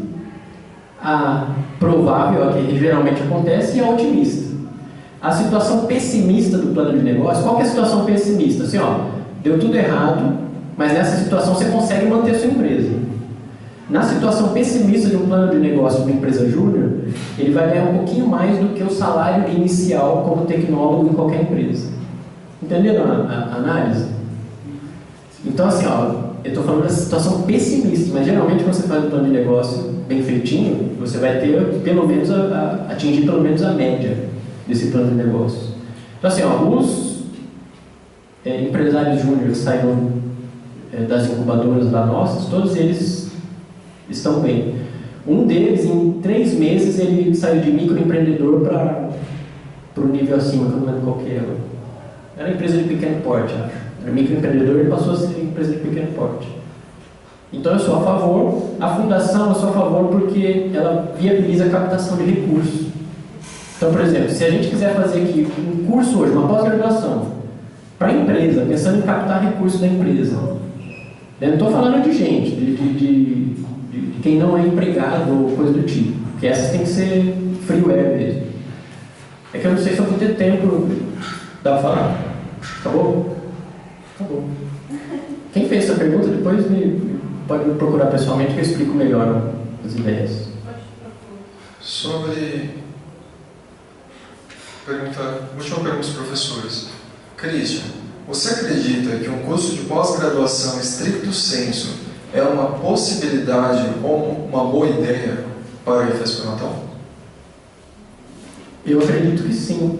a provável, a que geralmente acontece, e a otimista. A situação pessimista do plano de negócio, qual que é a situação pessimista? Assim, ó, deu tudo errado, mas nessa situação você consegue manter a sua empresa. Na situação pessimista de um plano de negócio de uma empresa júnior, ele vai ganhar um pouquinho mais do que o salário inicial como tecnólogo em qualquer empresa. Entenderam a análise? Então, assim, ó, eu estou falando da situação pessimista, mas geralmente quando você faz um plano de negócio bem feitinho, você vai ter pelo menos atingir pelo menos a média desse plano de negócio. Então, assim, ó, os empresários júnior que saíram das incubadoras lá nossas, todos eles estão bem. Um deles, em 3 meses, ele saiu de microempreendedor para o nível acima, que eu não lembro qual que era. Era empresa de pequeno porte, acho. Era microempreendedor, ele passou a ser empresa de pequeno porte. Então eu sou a favor. A fundação eu sou a favor porque ela viabiliza a captação de recursos. Então, por exemplo, se a gente quiser fazer aqui um curso hoje, uma pós-graduação, para a empresa, pensando em captar recursos da empresa. Eu não estou falando de gente, de quem não é empregado ou coisa do tipo, porque essas tem que ser freeware mesmo. É que eu não sei se eu vou ter tempo. Dá para falar? Acabou? Acabou. Quem fez essa pergunta, depois pode me procurar pessoalmente que eu explico melhor as ideias. Sobre Última pergunta dos professores. Christian, você acredita que um curso de pós-graduação estricto sensu é uma possibilidade ou uma boa ideia para a IFESP Natal? Eu acredito que sim.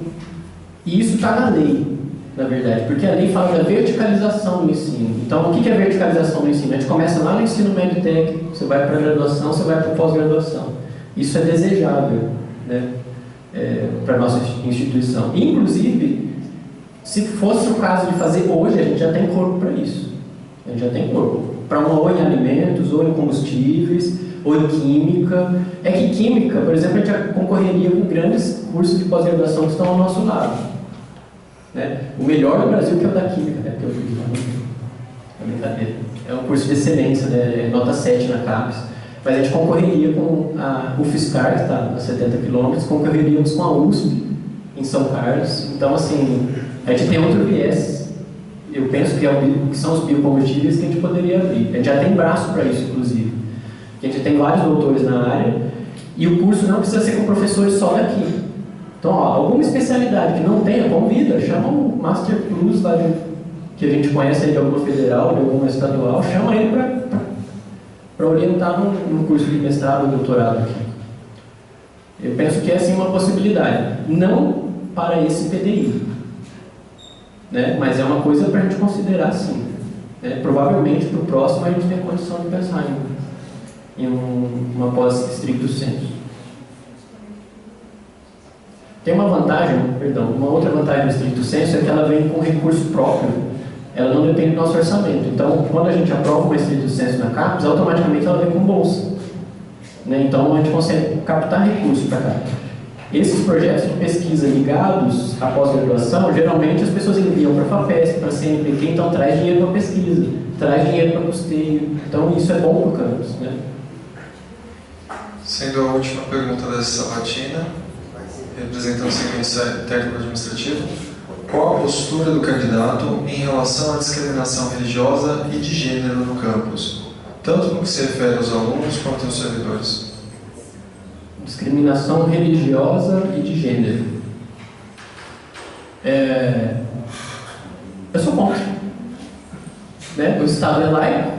E isso está na lei, na verdade, porque a lei fala da verticalização do ensino. Então, o que é verticalização do ensino? A gente começa lá no ensino médio técnico, você vai para a graduação, você vai para a pós-graduação. Isso é desejável, né, para a nossa instituição. Inclusive, se fosse o caso de fazer hoje, a gente já tem corpo para isso. A gente já tem corpo. Para ou em alimentos, ou em combustíveis, ou em química. É que química, por exemplo, a gente concorreria com grandes cursos de pós-graduação que estão ao nosso lado. Né? O melhor do Brasil que é o da química, né? Que eu fiz lá. É brincadeira. É um curso de excelência, né? Nota 7 na CAPES. Mas a gente concorreria com a UFSCar, que está a 70 km, concorreríamos com a USP, em São Carlos. Então, assim, a gente tem outro viés. Eu penso que são os biocombustíveis que a gente poderia abrir. A gente já tem braço para isso, inclusive. A gente tem vários doutores na área e o curso não precisa ser com professores só daqui. Então, ó, alguma especialidade que não tenha, convida, chama o Master Plus lá que a gente conhece aí de alguma federal, de alguma estadual, chama ele para orientar num curso de mestrado ou doutorado aqui. Eu penso que é sim uma possibilidade. Não para esse PDI, né? Mas é uma coisa para a gente considerar sim. Provavelmente para o próximo a gente tem condição de pensar em uma pós estricto sensu. Tem uma outra vantagem do estricto sensu é que ela vem com recurso próprio. Ela não depende do nosso orçamento. Então, quando a gente aprova uma estricto sensu na CAPES, automaticamente ela vem com bolsa. Né? Então, a gente consegue captar recursos para cá. Esses projetos de pesquisa ligados à pós-graduação, geralmente as pessoas enviam para a FAPESP, para a CNPq, então traz dinheiro para pesquisa, traz dinheiro para custeio. Então, isso é bom para o campus. Né? Sendo a última pergunta dessa sabatina, representando o segmento técnico-administrativo, qual a postura do candidato em relação à discriminação religiosa e de gênero no campus, tanto no que se refere aos alunos quanto aos servidores? Discriminação religiosa e de gênero. Eu sou contra. Né? O Estado é laico,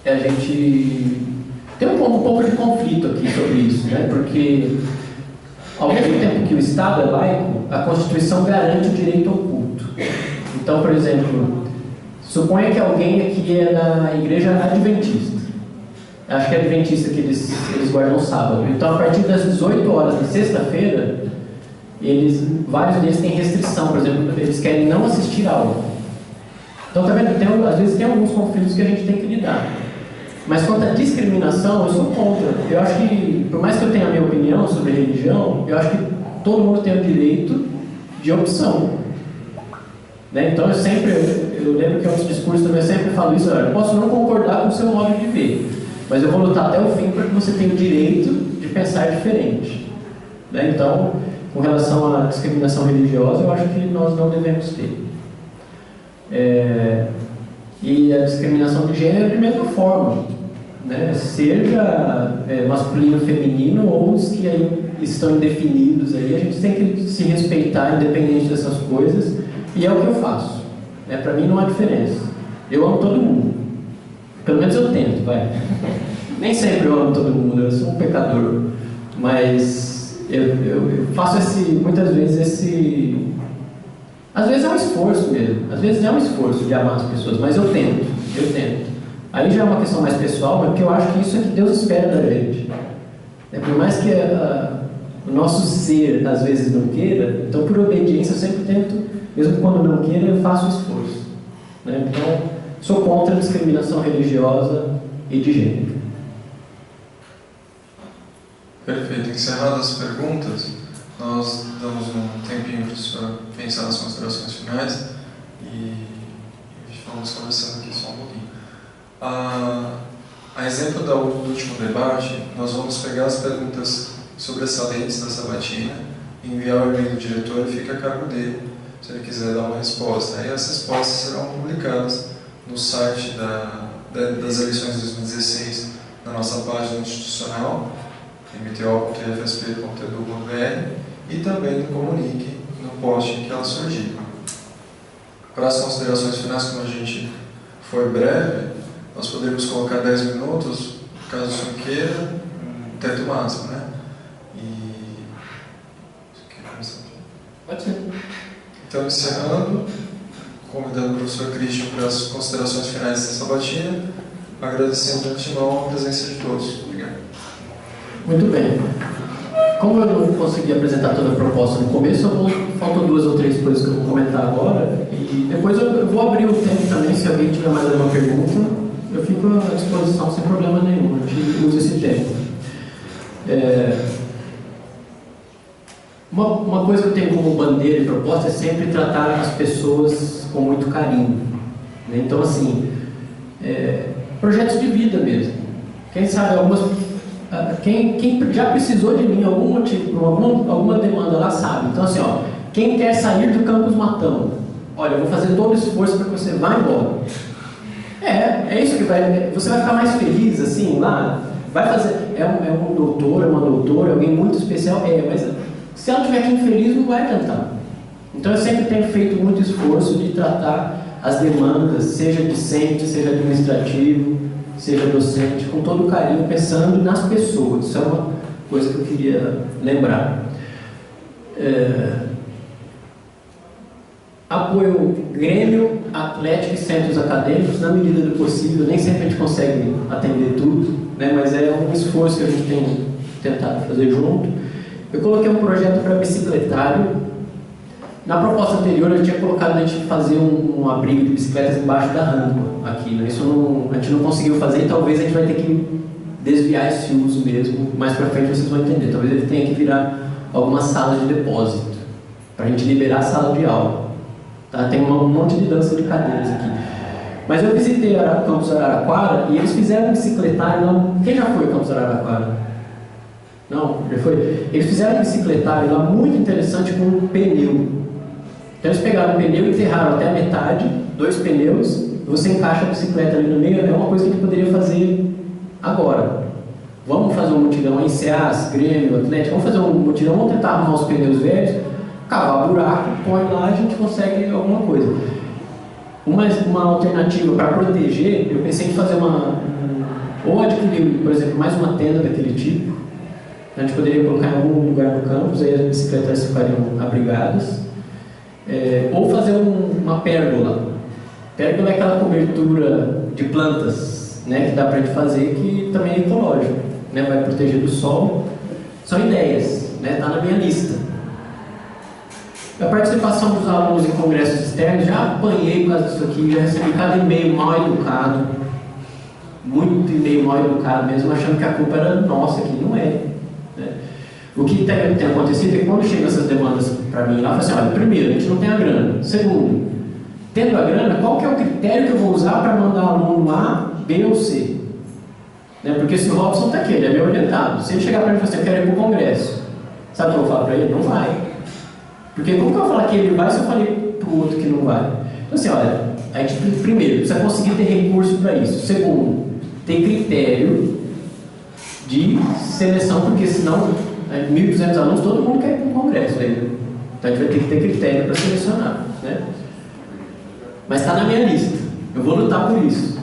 a gente tem um pouco de conflito aqui sobre isso, né? Porque ao mesmo tempo que o Estado é laico, a Constituição garante o direito ao culto. Então, por exemplo, suponha que alguém aqui é da igreja adventista. Acho que é adventista que eles guardam o sábado. Então, a partir das 18 horas na sexta-feira, vários deles têm restrição. Por exemplo, eles querem não assistir a aula. Então, tá vendo? Às vezes tem alguns conflitos que a gente tem que lidar. Mas quanto à discriminação, eu sou contra. Eu acho que, por mais que eu tenha a minha opinião sobre religião, eu acho que todo mundo tem o direito de opção. Né? Então, eu lembro que em outros discursos também eu sempre falo isso, eu posso não concordar com o seu modo de ver, mas eu vou lutar até o fim para que você tenha o direito de pensar diferente. Né? Então, com relação à discriminação religiosa, eu acho que nós não devemos ter. E a discriminação de gênero é de mesma forma, né? Seja masculino, feminino ou os que aí estão indefinidos aí, a gente tem que se respeitar independente dessas coisas, e é o que eu faço. Né? Para mim não há diferença. Eu amo todo mundo. Pelo menos eu tento, vai. Nem sempre eu amo todo mundo, eu sou um pecador, mas eu faço muitas vezes às vezes é um esforço mesmo, às vezes é um esforço de amar as pessoas, mas eu tento. Aí já é uma questão mais pessoal, mas porque eu acho que isso é que Deus espera da gente. Por mais que o nosso ser às vezes não queira, então por obediência eu sempre tento, mesmo quando não queira, eu faço o esforço. Então, sou contra a discriminação religiosa e de gênero. Perfeito. Encerradas as perguntas, nós damos um tempinho para o senhor pensar nas considerações finais e vamos conversando aqui só um pouquinho. A exemplo do último debate, nós vamos pegar as perguntas sobressalentes da sabatina, enviar o e-mail do diretor e fica a cargo dele, se ele quiser dar uma resposta. Aí as respostas serão publicadas no site das eleições de 2016, na nossa página institucional, mto.ifsp.edu.br, e também no Comunique, no poste em que ela surgir. Para as considerações finais, como a gente foi breve, nós podemos colocar 10 minutos, caso o senhor queira, teto máximo, né? Pode ser. Então, encerrando, convidando o professor Christian para as considerações finais dessa sabatina, agradecendo de antemão a presença de todos. Obrigado. Muito bem. Como eu não consegui apresentar toda a proposta no começo, faltam 2 ou 3 coisas que eu vou comentar agora, e depois eu vou abrir o tempo também, se alguém tiver mais alguma pergunta, eu fico à disposição sem problema nenhum, a gente usa esse tempo. Uma coisa que eu tenho como bandeira e proposta é sempre tratar as pessoas com muito carinho, né? Então, assim, projetos de vida mesmo. Quem sabe quem já precisou de mim algum motivo, alguma demanda lá sabe. Então, assim, ó, quem quer sair do Campus Matão, olha, eu vou fazer todo o esforço para que você vá embora. É isso que você vai ficar mais feliz, assim, lá. Vai fazer, um doutor, uma doutora, alguém muito especial, mas se ela estiver aqui infeliz, não vai adiantar. Então eu sempre tenho feito muito esforço de tratar as demandas, seja discente, seja administrativo, seja docente, com todo o carinho, pensando nas pessoas. Isso é uma coisa que eu queria lembrar. Apoio Grêmio, Atlético e centros acadêmicos, na medida do possível. Nem sempre a gente consegue atender tudo, né, mas é um esforço que a gente tem tentado fazer junto. Eu coloquei um projeto para bicicletário. Na proposta anterior eu tinha colocado a gente fazer um abrigo de bicicletas embaixo da rampa aqui, né? Isso a gente não conseguiu fazer, e talvez a gente vai ter que desviar esse uso mesmo. Mais para frente vocês vão entender. Talvez ele tenha que virar alguma sala de depósito para a gente liberar a sala de aula. Tá? Tem um monte de dança de cadeiras aqui. Mas eu visitei o Campus Araraquara e eles fizeram um bicicletário lá. Quem já foi ao Campus Araraquara? Não? Já foi? Eles fizeram um bicicletário lá muito interessante com um pneu. Então eles pegaram o pneu e enterraram até a metade, 2 pneus, e você encaixa a bicicleta ali no meio. É uma coisa que a gente poderia fazer agora. Vamos fazer um mutirão em SEAS, Grêmio, Atlético, vamos fazer um mutirão, vamos tentar arrumar os pneus velhos, cavar buraco, põe lá, a gente consegue alguma coisa. Uma alternativa para proteger, eu pensei em fazer ou adquirir, por exemplo, mais uma tenda daquele tipo. A gente poderia colocar em algum lugar no campus, aí as bicicletas ficariam abrigadas. Ou fazer uma pérgola. Pérgola é aquela cobertura de plantas, né, que dá para a gente fazer, que também é ecológico, né, vai proteger do sol. São ideias, né, está na minha lista. A participação dos alunos em congressos externos, já apanhei por causa disso aqui, já recebi cada e-mail mal educado, muito e-mail mal educado mesmo, achando que a culpa era nossa, que não é. Né? O que tem acontecido é que quando chegam essas demandas para mim lá, eu falo assim, olha, primeiro, a gente não tem a grana. Segundo, tendo a grana, qual que é o critério que eu vou usar para mandar aluno A, B ou C? Né? Porque se o Robson está aqui, ele é meu orientado. Se ele chegar para mim e falar assim, eu quero ir para o congresso, sabe o que eu vou falar para ele? Não vai. Porque como que eu vou falar que ele vai se eu falei para o outro que não vai? Então assim, olha, a gente primeiro precisa conseguir ter recurso para isso. Segundo, ter critério de seleção, porque senão 1.200 alunos, todo mundo quer ir para um congresso ainda. Então a gente vai ter que ter critério para selecionar, né? Mas está na minha lista, eu vou lutar por isso.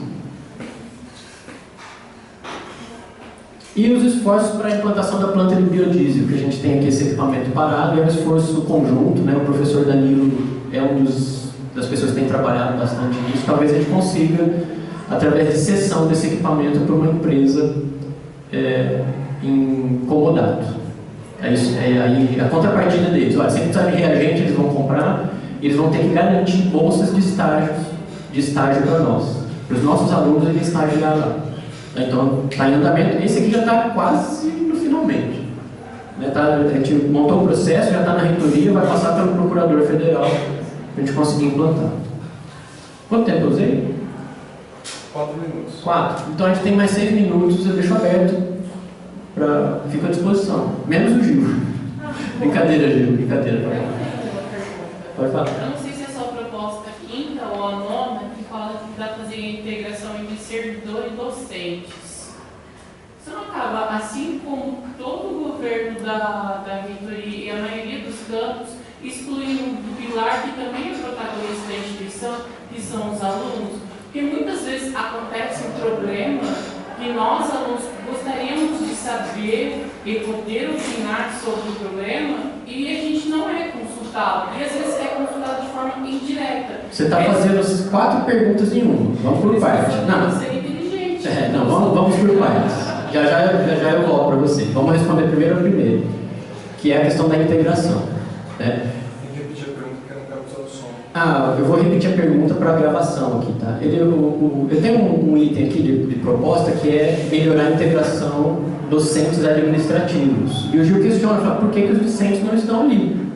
E os esforços para a implantação da planta de biodiesel, que a gente tem aqui esse equipamento parado, é um esforço conjunto, né? O professor Danilo é das pessoas que tem trabalhado bastante nisso. Talvez a gente consiga, através de cessão desse equipamento para uma empresa em comodato. Aí a contrapartida deles, olha, se precisar de reagente, eles vão comprar, e eles vão ter que garantir bolsas de estágio para nós, para os nossos alunos irem estagiar lá. Então está em andamento. Esse aqui já está quase no finalmente. Né? A gente montou o processo, já está na reitoria, vai passar pelo procurador federal para a gente conseguir implantar. Quanto tempo eu usei? 4 minutos. 4. Então a gente tem mais 6 minutos, eu deixo aberto. Fica à disposição. Menos o Gil. Brincadeira, Gil. Brincadeira. Pode falar. Eu não sei se é só a proposta quinta ou a nona que fala que dá para fazer a integração entre servidor e docentes. Isso não acaba, assim como todo o governo da reitoria e a maioria dos campos, excluindo do pilar que também é protagonista da instituição, que são os alunos? Porque muitas vezes acontece um problema que nós, alunos, gostaríamos de saber e poder opinar sobre o problema e a gente não é consultado. E às vezes é consultado de forma indireta. Você está fazendo as 4 perguntas em uma. Vamos por parte. Não. Ser inteligente. Não, vamos por partes. Já eu volto para você. Vamos responder primeiro, que é a questão da integração. Né? Tem que repetir a pergunta porque eu não quero precisar do som. Eu vou repetir a pergunta para a gravação aqui, tá? Eu tenho um item aqui de proposta que é melhorar a integração docentes administrativos. E o Gil questiona, fala, por que os docentes não estão ali?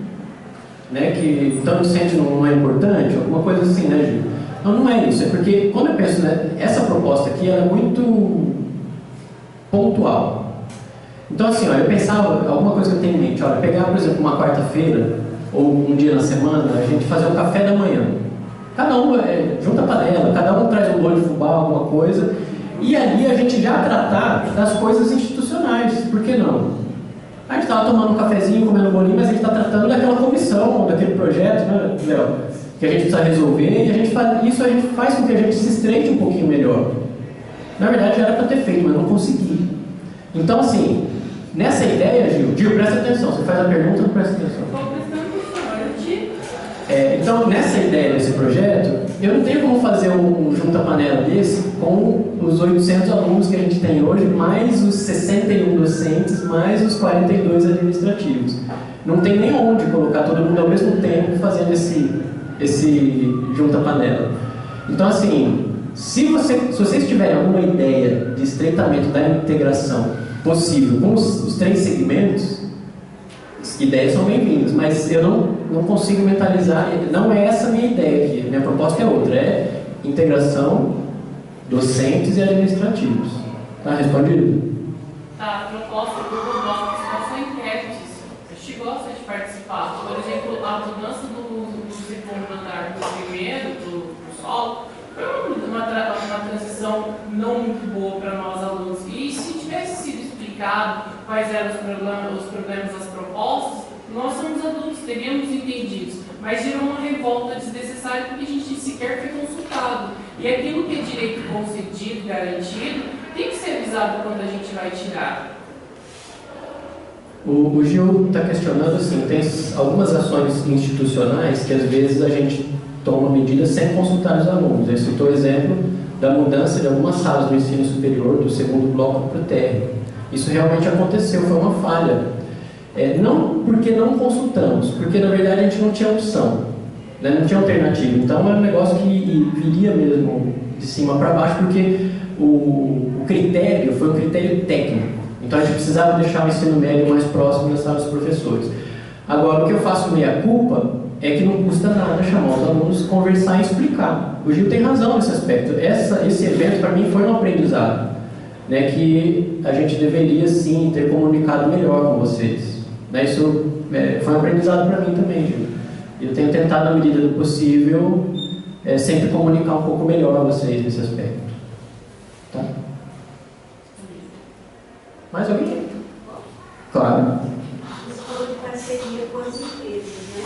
Né? Que então o docente não é importante? Alguma coisa assim, né, Gil? Não é isso. É porque quando eu penso, né, essa proposta aqui ela é muito pontual. Então, assim, eu pensava, alguma coisa que eu tenho em mente, pegar, por exemplo, uma quarta-feira ou um dia na semana, a gente fazer um café da manhã. Cada um junta a panela, cada um traz um bolo de fubá, alguma coisa, e ali a gente já tratar das coisas institucionais. Por que não? A gente estava tomando um cafezinho, comendo um bolinho, mas a gente está tratando daquela comissão, daquele projeto, né, Léo? Que a gente precisa resolver, e a gente faz com que a gente se estreite um pouquinho melhor. Na verdade, já era para ter feito, mas não consegui. Então, assim, nessa ideia, Gil, presta atenção. Você faz a pergunta, não presta atenção. Estou prestando atenção, então, nessa ideia desse projeto, eu não tenho como fazer um junta-panela desse com os 800 alunos que a gente tem hoje, mais os 61 docentes, mais os 42 administrativos. Não tem nem onde colocar todo mundo ao mesmo tempo fazendo esse junta-panela. Então, assim, se vocês tiverem alguma ideia de estreitamento da integração possível com os 3 segmentos, ideias são bem-vindas, mas eu não consigo mentalizar, não é essa a minha ideia aqui, minha proposta é outra, é integração docentes e administrativos. Tá respondido? Tá, a proposta do Google Docs são enquetes. A gente gosta de participar. Por exemplo, a mudança do segundo andar para o primeiro, do solo, foi uma transição não muito boa para nós alunos. E se tivesse sido explicado quais eram os problemas das propostas, nós somos adultos, teríamos entendido. Mas gerou uma revolta desnecessária porque a gente sequer foi consultado. E aquilo que é direito concedido, garantido, tem que ser avisado quando a gente vai tirar. O Gil está questionando assim, tem algumas ações institucionais que às vezes a gente toma medidas sem consultar os alunos. Ele citou o exemplo da mudança de algumas salas do ensino superior do segundo bloco para o térreo. Isso realmente aconteceu, foi uma falha. Não porque não consultamos, porque na verdade a gente não tinha opção, né? Não tinha alternativa. Então é um negócio que viria mesmo de cima para baixo, porque o critério foi um critério técnico. Então a gente precisava deixar o ensino médio mais próximo das salas dos professores. Agora, o que eu faço meia-culpa é que não custa nada chamar os alunos, conversar e explicar. O Gil tem razão nesse aspecto. Esse evento, para mim, foi um aprendizado, né, que a gente deveria, sim, ter comunicado melhor com vocês. Né, isso foi um aprendizado para mim também, Gil. Eu tenho tentado, na medida do possível, sempre comunicar um pouco melhor a vocês nesse aspecto. Tá? Mais alguém? Claro. Você falou de parceria com as empresas, né?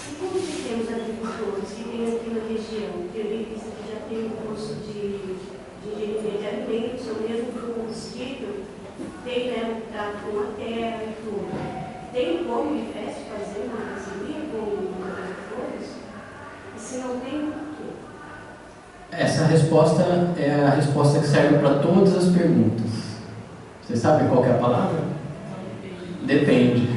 E como que temos agricultores que têm aqui na região, que eu vi que já tem um curso de engenharia de alimentos, ou mesmo para o combustível, tem, né, um contato com a terra e tudo. Tem como o IFES fazer uma parceria com os agricultores? E se não tem, por quê? Essa resposta é a resposta que serve para todas as perguntas. Você sabe qual que é a palavra? Depende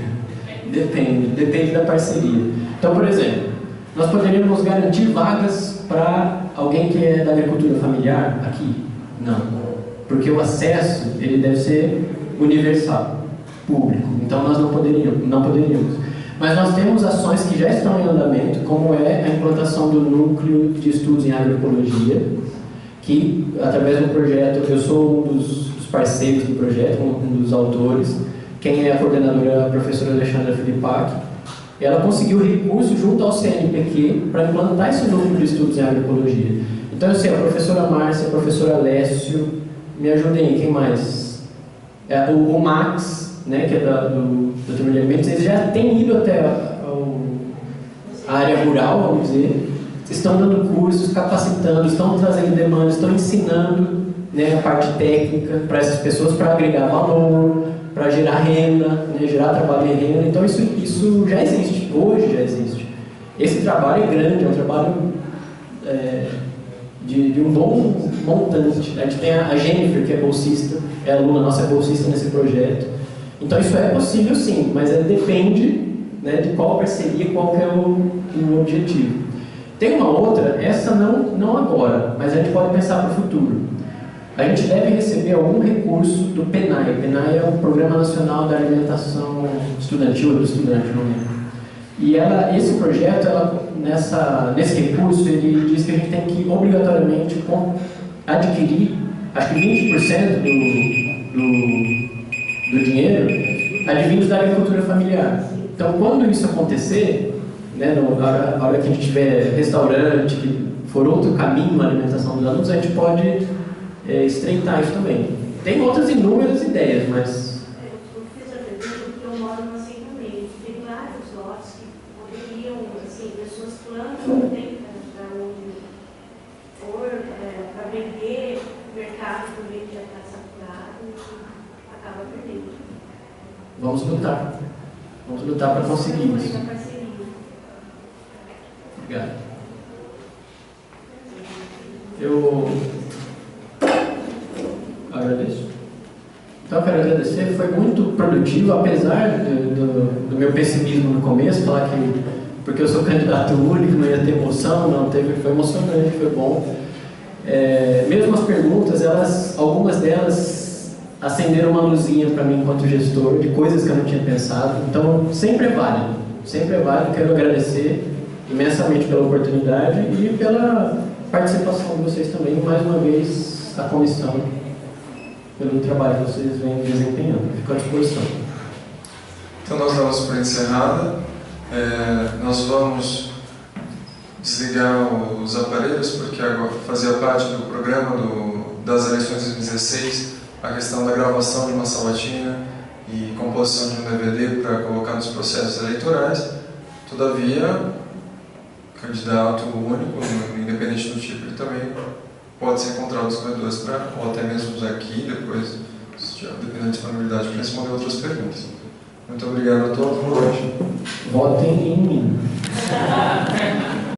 da parceria. Então, por exemplo, nós poderíamos garantir vagas para alguém que é da agricultura familiar aqui? Não, porque o acesso ele deve ser universal, público. Então nós não poderíamos. Mas nós temos ações que já estão em andamento, como é a implantação do núcleo de estudos em agroecologia, que através do projeto, eu sou um dos parceiros do projeto, um dos autores. Quem é a coordenadora é a professora Alexandra Filipac. Ela conseguiu recurso junto ao CNPq para implantar esse núcleo de estudos em agroecologia. Então eu sei, a professora Márcia, a professora Lécio, me ajudem aí, quem mais? O Max, né, que é do turma de alimentos, eles já têm ido até a área rural, vamos dizer, estão dando cursos, capacitando, estão trazendo demandas, estão ensinando, né, a parte técnica para essas pessoas, para agregar valor, para gerar renda, né, gerar trabalho e renda. Então isso já existe, hoje já existe. Esse trabalho é grande, é um trabalho de um bom montante. A gente tem a Jennifer, que é bolsista, é aluna nossa, é bolsista nesse projeto. Então isso é possível sim, mas depende, né, de qual parceria, qual que é o objetivo. Tem uma outra, essa não agora, mas a gente pode pensar para o futuro. A gente deve receber algum recurso do PNAE. O PNAE é o Programa Nacional da Alimentação Estudantil, do estudante, não lembro. E esse projeto, nesse recurso, ele diz que a gente tem que obrigatoriamente adquirir, acho que 20% do dinheiro advindos da agricultura familiar. Então, quando isso acontecer, né, na hora que a gente tiver restaurante, que for outro caminho na alimentação dos alunos, a gente pode estreitar isso também. Tem outras inúmeras ideias, mas... Eu fiz a pergunta porque eu moro no assentamento. Tem vários lotes que poderiam, assim, pessoas plantam, tem para onde for, para vender, o mercado também já está saturado e acaba perdendo. Vamos lutar. Vamos lutar para conseguir isso. Obrigado. Eu agradeço. Então, eu quero agradecer. Foi muito produtivo, apesar do meu pessimismo no começo, falar que porque eu sou candidato único, não ia ter emoção, não teve, foi emocionante, foi bom. Mesmo as perguntas, algumas delas acenderam uma luzinha para mim enquanto gestor, de coisas que eu não tinha pensado. Então, sempre é válido. Sempre é válido. Quero agradecer imensamente pela oportunidade e pela participação de vocês também, mais uma vez, a comissão, pelo trabalho que vocês vêm desempenhando. Fico à disposição. Então, nós damos por encerrada. Nós vamos desligar os aparelhos, porque agora fazia parte do programa das eleições de 2016 a questão da gravação de uma sabatina e composição de um DVD para colocar nos processos eleitorais. Todavia, candidato único, independente do tipo, ele também pode ser encontrado nos corredores ou até mesmo aqui, depois, dependendo da disponibilidade, para responder outras perguntas. Muito obrigado a todos, boa noite. Votem em mim.